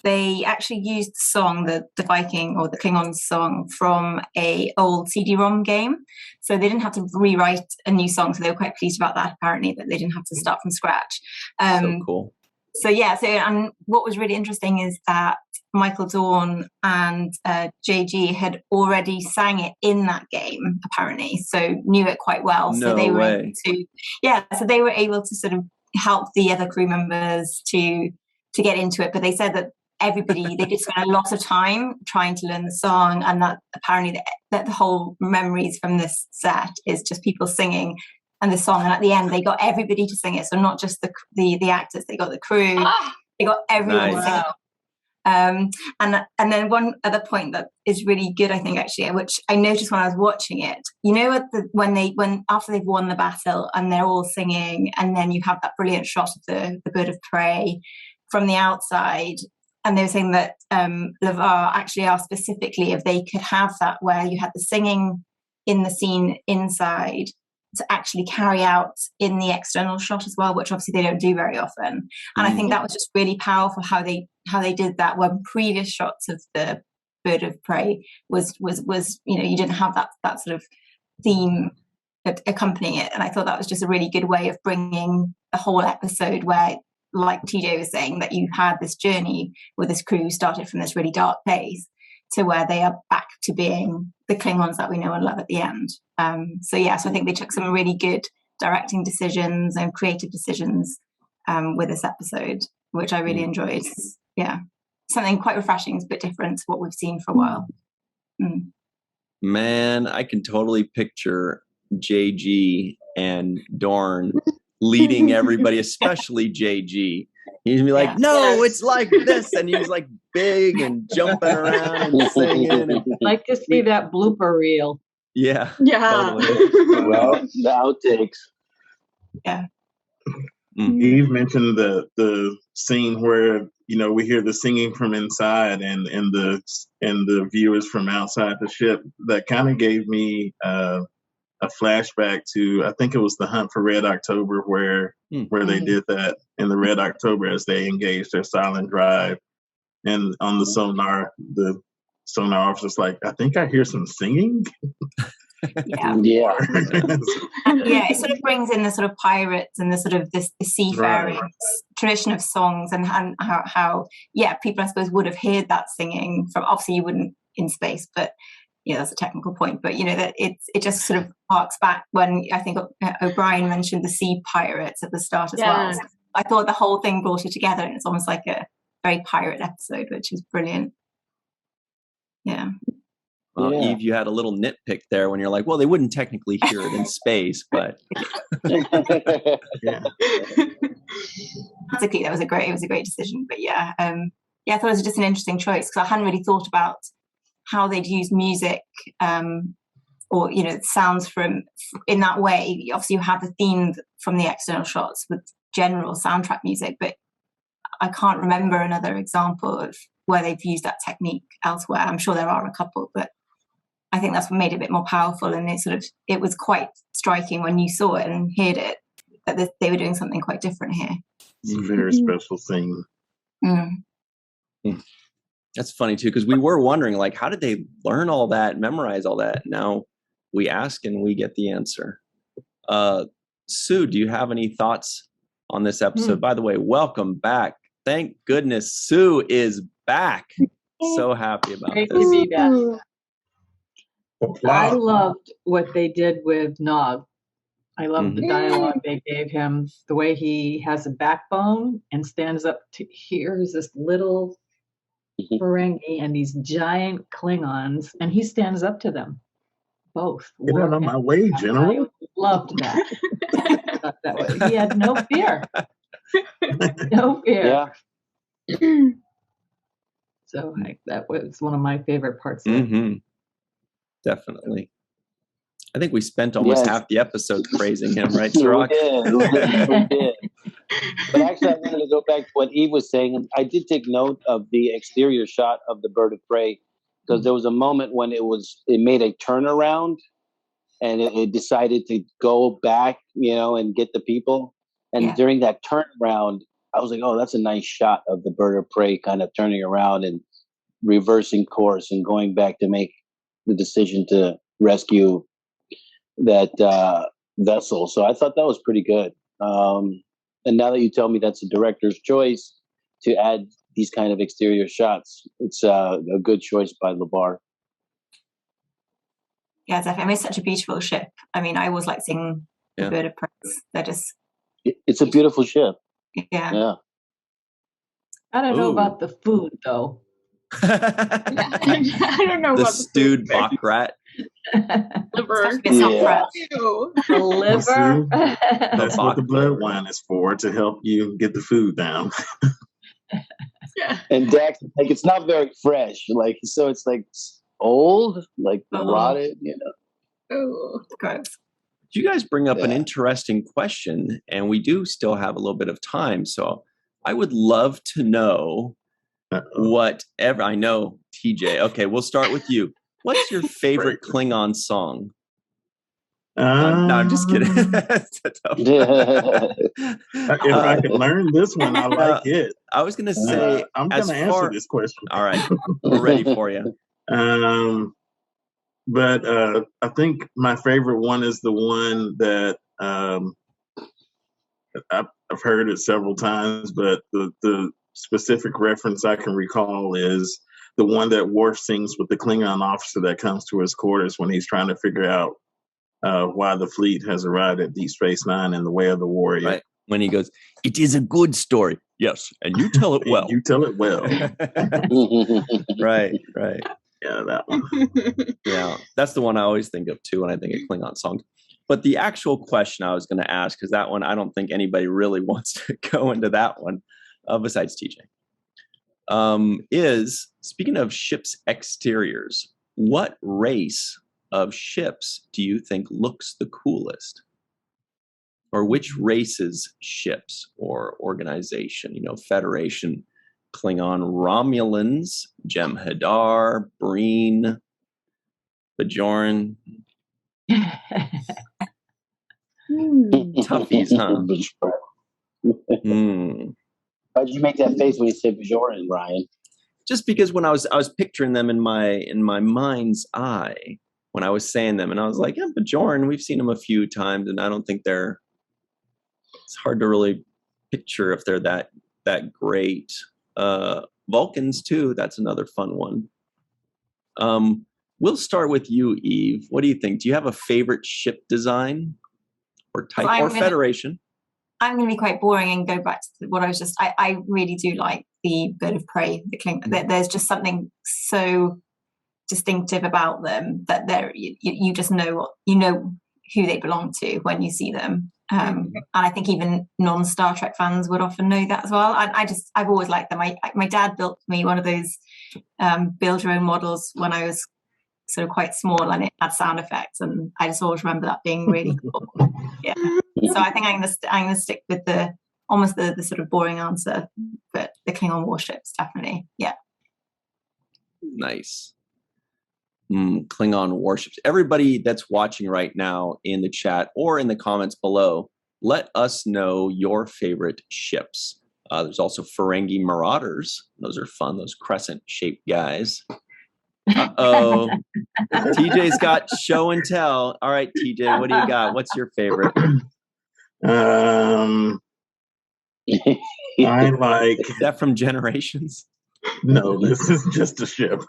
they actually used the song, the Viking or the Klingon song from a old CD-ROM game. So they didn't have to rewrite a new song. So they were quite pleased about that, apparently, that they didn't have to start from scratch. So cool. So yeah, and what was really interesting is that Michael Dorn and JG had already sang it in that game, apparently, so knew it quite well. No so they were way. so they were able to sort of help the other crew members to get into it. But they said that they did spend a lot of time trying to learn the song, and that apparently that the whole memories from this set is just people singing and the song, and at the end they got everybody to sing it. So not just the actors, they got the crew, they got everyone to sing it. And then one other point that is really good, I think, actually, which I noticed when I was watching it, you know, when after they've won the battle and they're all singing, and then you have that brilliant shot of the bird of prey from the outside, and they were saying that LeVar actually asked specifically if they could have that where you had the singing in the scene inside to actually carry out in the external shot as well, which obviously they don't do very often. And I think that was just really powerful how they did that, when previous shots of the bird of prey was you know, you didn't have that sort of theme accompanying it. And I thought that was just a really good way of bringing the whole episode, where, like TJ was saying, that you had this journey with this crew who started from this really dark place to where they are back to being the Klingons that we know and love at the end. So I think they took some really good directing decisions and creative decisions with this episode, which I really enjoyed. Yeah, something quite refreshing, is a bit different to what we've seen for a while. Man, I can totally picture JG and Dorn leading everybody, especially JG. He's gonna be like, no, it's like this, and he's like big and jumping around and singing. And like to see that blooper reel. Yeah. Totally. Well, the outtakes. Yeah. Eve mentioned the scene where, you know, we hear the singing from inside and the viewers from outside the ship. That kind of gave me a flashback to, I think it was the Hunt for Red October, where they did that in the Red October as they engaged their silent drive, and on the sonar officer's like, I think I hear some singing. Yeah, it sort of brings in the sort of pirates and the sort of the seafaring tradition of songs, and how people, I suppose, would have heard that singing from, obviously you wouldn't in space, but that's a technical point, but that it just sort of harks back when I think O'Brien mentioned the sea pirates at the start as well. So I thought the whole thing brought it together, and it's almost like a very pirate episode, which is brilliant. Yeah. Well, Eve, you had a little nitpick there when you're like, well, they wouldn't technically hear it in space, but that was a great decision. But I thought it was just an interesting choice, because I hadn't really thought about how they'd use music or sounds from in that way. Obviously you have the theme from the external shots with general soundtrack music, but I can't remember another example of where they've used that technique elsewhere. I'm sure there are a couple, but I think that's what made it a bit more powerful, and it was quite striking when you saw it and heard it that they were doing something quite different here. It's a very special thing. That's funny too, because we were wondering, like, how did they learn all that, memorize all that? Now we ask and we get the answer. Sue, do you have any thoughts on this episode? By the way, welcome back. Thank goodness Sue is back. So happy about Great this. to be back. I loved what they did with Nog. I love the dialogue they gave him, the way he has a backbone and stands up to here's this little Ferengi and these giant Klingons, and he stands up to them both. Get out of my way, General. I loved that. That way. He had no fear. No fear. Yeah. So that was one of my favorite parts of it. Definitely. I think we spent almost half the episode praising him, right, Cirroc? We did. But actually, I wanted to go back to what Eve was saying. I did take note of the exterior shot of the bird of prey, because there was a moment when it made a turnaround and it decided to go back, and get the people. And during that turnaround, I was like, oh, that's a nice shot of the bird of prey kind of turning around and reversing course and going back to make the decision to rescue that vessel. So I thought that was pretty good. And now that you tell me that's a director's choice to add these kind of exterior shots, it's a good choice by LeVar. Yeah, definitely. I mean, it's such a beautiful ship. I mean, I always like seeing the bird of prey. They're just... It's a beautiful ship. Yeah. I don't know about the food, though. I don't know the about stewed baccarat. Liver. The liver. That's what the blood wine is for, to help you get the food down. And Dax, like, it's not very fresh. Like, so it's like old, like rotted, Oh, gross. You guys bring up an interesting question, and we do still have a little bit of time. So I would love to know whatever. I know, TJ. Okay, we'll start with you. What's your favorite Klingon song? No, I'm just kidding. If I could learn this one, I like it. I was going to say, I'm going to answer this question. All right, we're ready for you. But I think my favorite one is the one that I've heard it several times, but the specific reference I can recall is the one that Worf sings with the Klingon officer that comes to his quarters when he's trying to figure out why the fleet has arrived at Deep Space Nine in the Way of the Warrior. Right. When he goes, "It is a good story." Yes, and you tell it well. You tell it well. Right. Yeah, that one. Yeah, that's the one I always think of too when I think of Klingon songs. But the actual question I was going to ask, because that one I don't think anybody really wants to go into that one, besides TJ, is, speaking of ships' exteriors, what race of ships do you think looks the coolest? Or which race's ships or organization? Federation, Klingon, Romulans, Jem'Hadar, Breen, Bajoran. Toughies, huh? Why'd you make that face when you said Bajoran, Ryan? Just because when I was picturing them in my mind's eye when I was saying them, and I was like, yeah, Bajoran, we've seen them a few times, and I don't think it's hard to really picture if they're that great. Vulcans too, that's another fun one. We'll start with you, Eve. What do you think? Do you have a favorite ship design or type or federation? I'm going to be quite boring and go back to what I was just... I really do like the bird of prey, the Klingon. There's just something so distinctive about them that you just know who they belong to when you see them. And I think even non-Star Trek fans would often know that as well. I've always liked them. My dad built me one of those build your own models when I was sort of quite small, and it had sound effects, and I just always remember that being really cool. Yeah. So I think I'm gonna stick with the sort of boring answer, but the Klingon warships, definitely. Yeah. Nice. Klingon warships. Everybody that's watching right now in the chat or in the comments below, let us know your favorite ships. There's also Ferengi Marauders. Those are fun. Those crescent-shaped guys. Uh-oh. TJ's got show and tell. All right, TJ, what do you got? What's your favorite? I like. Is that from Generations? No, this is just a ship.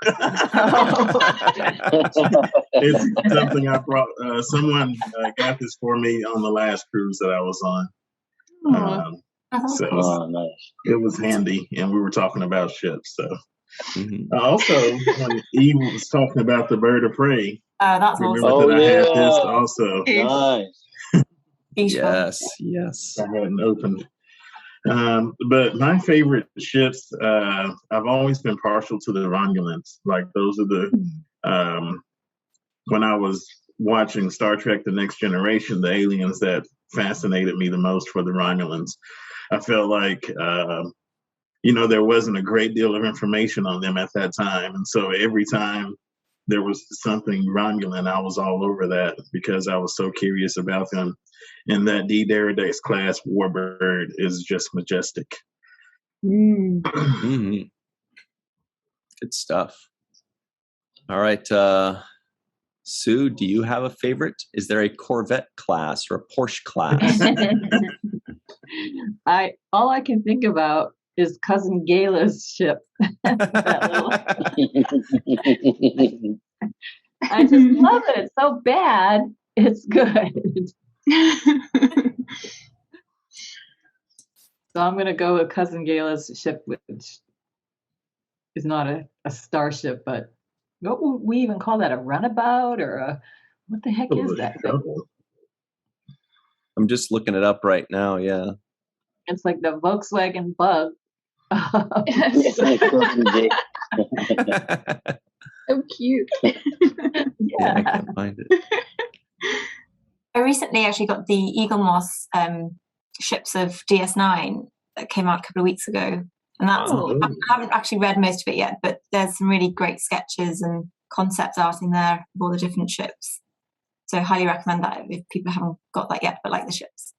It's something I brought. Someone got this for me on the last cruise that I was on. Nice. It was handy, and we were talking about ships. So, also when Eve was talking about the bird of prey, that's remember awesome. that I had this also. Nice. Yes. I hadn't opened. But my favorite ships, I've always been partial to the Romulans. Like those are the when I was watching Star Trek: The Next Generation, the aliens that fascinated me the most were the Romulans. I felt like there wasn't a great deal of information on them at that time, and so every time there was something Romulan, I was all over that because I was so curious about them. And that D. Deridex class warbird is just majestic. Good stuff. All right, Sue, do you have a favorite? Is there a Corvette class or a Porsche class? All I can think about is Cousin Gayla's ship. I just love it. It's so bad. It's good. So I'm going to go with Cousin Gayla's ship, which is not a starship, but what would we even call that? A runabout or what the heck is that thing? I'm just looking it up right now. Yeah. It's like the Volkswagen Bug. So cute. Yeah, I can't find it. I recently actually got the Eagle Moss ships of DS9 that came out a couple of weeks ago. And that's I haven't actually read most of it yet, but there's some really great sketches and concept art in there of all the different ships. So I highly recommend that if people haven't got that yet but like the ships.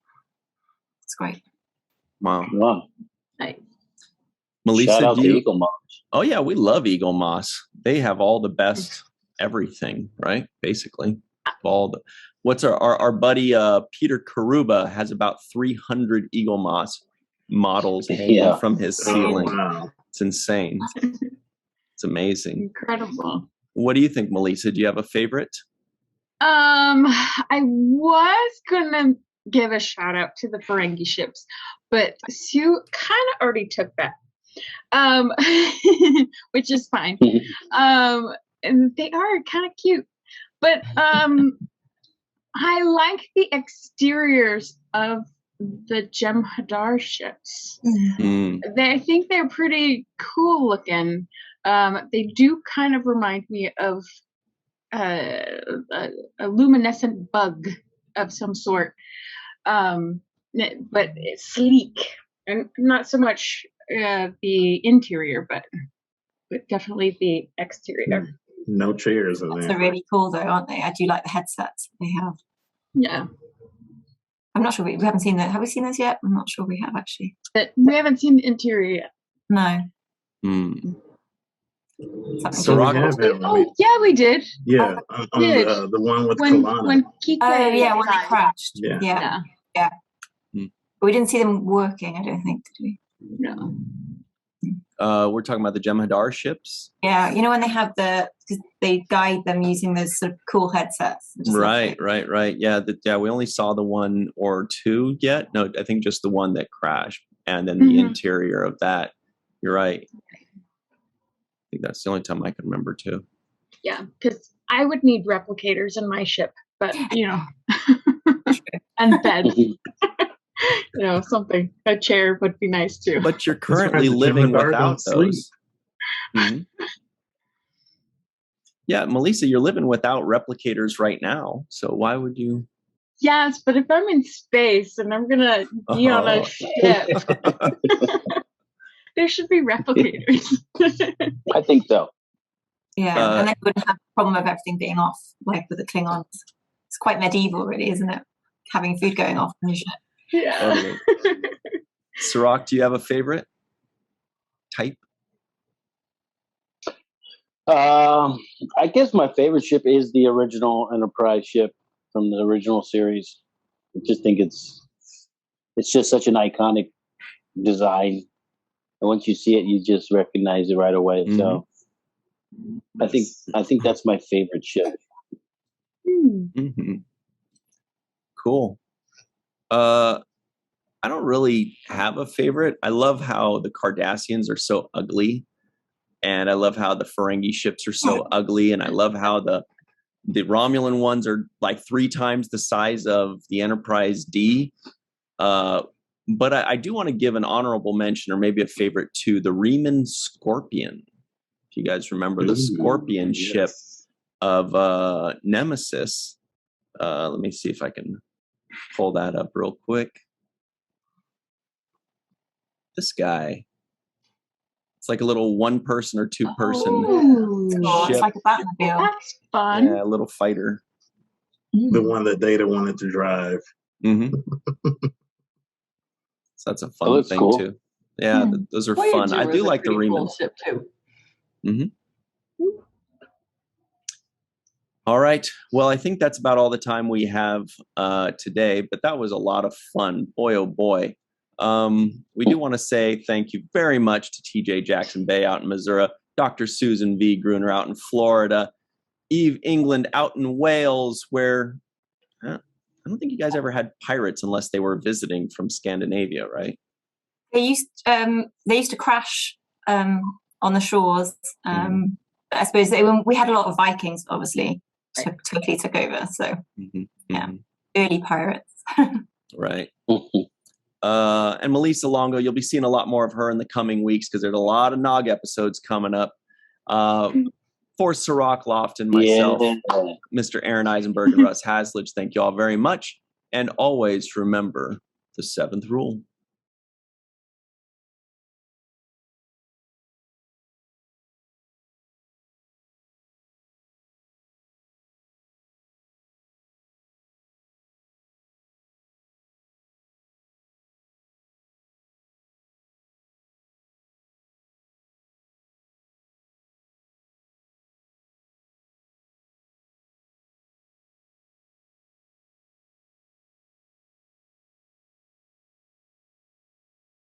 It's great. Wow. Nice. Melissa, shout out to Eagle Moss. Oh yeah, we love Eagle Moss. They have all the best everything, right? Basically. What's our buddy Peter Karuba has about 300 Eagle Moss models hanging from his ceiling. Wow. It's insane. It's amazing. Incredible. What do you think, Melissa? Do you have a favorite? I was gonna give a shout out to the Ferengi ships, but Sue kind of already took that. Which is fine. And they are kind of cute. But I like the exteriors of the Jem'Hadar ships. I think they're pretty cool looking. They do kind of remind me of a luminescent bug of some sort, but it's sleek and not so much the interior, but definitely the exterior. No chairs in there. They're really cool though, aren't they? I do like the headsets they have. Yeah. I'm not sure we haven't seen that. Have we seen those yet? I'm not sure we have actually. But we haven't seen the interior yet. No. Yeah, we did. Yeah, on the one with Kalana. When they crashed. Yeah. We didn't see them working, I don't think, did we? No. We're talking about the Jem'Hadar ships. Yeah, when they have they guide them using those sort of cool headsets. Right. Yeah, we only saw the one or two yet. No, I think just the one that crashed, and then the interior of that. You're right. I think that's the only time I can remember too. Yeah, because I would need replicators in my ship, but and beds. Something. A chair would be nice too. But you're currently living without those. Yeah, Melissa, you're living without replicators right now. So why would you? Yes, but if I'm in space and I'm gonna be on a ship, there should be replicators. I think so. Yeah, and then you wouldn't have the problem of everything being off, like with the Klingons. It's quite medieval, really, isn't it? Having food going off on your ship. Yeah. Cirroc, do you have a favorite type? I guess my favorite ship is the original Enterprise ship from the original series. I just think it's just such an iconic design, and once you see it, you just recognize it right away. Mm-hmm. So, I think that's my favorite ship. Mm-hmm. Cool. I don't really have a favorite. I love how the Cardassians are so ugly. And I love how the Ferengi ships are so ugly. And I love how the Romulan ones are like 3 times the size of the Enterprise D. But I do want to give an honorable mention, or maybe a favorite, to the Riemann Scorpion. If you guys remember the Scorpion ship of Nemesis. Let me see if I can pull that up real quick. This guy. It's like a little 1-person or 2-person ship. It's like a Batmobile. That's fun. Yeah, a little fighter. The one that Data wanted to drive. Mm-hmm. So that's a fun thing cool. Too. Yeah, those are fun. I do like the Riemann ship too. Mm-hmm. All right. Well, I think that's about all the time we have today, but that was a lot of fun. Boy, oh boy. We do want to say thank you very much to TJ Jackson-Bey out in Missouri, Dr. Susan V. Gruner out in Florida, Eve England out in Wales, where I don't think you guys ever had pirates unless they were visiting from Scandinavia, right? They used to crash on the shores. I suppose we had a lot of Vikings, obviously, totally took over. So early pirates. Right. And Malissa Longo, you'll be seeing a lot more of her in the coming weeks because there's a lot of Nog episodes coming up. For Cirroc, Lofton, myself, Mr. Aron Eisenberg, and Russ Hasledge, thank you all very much. And always remember the 7th rule.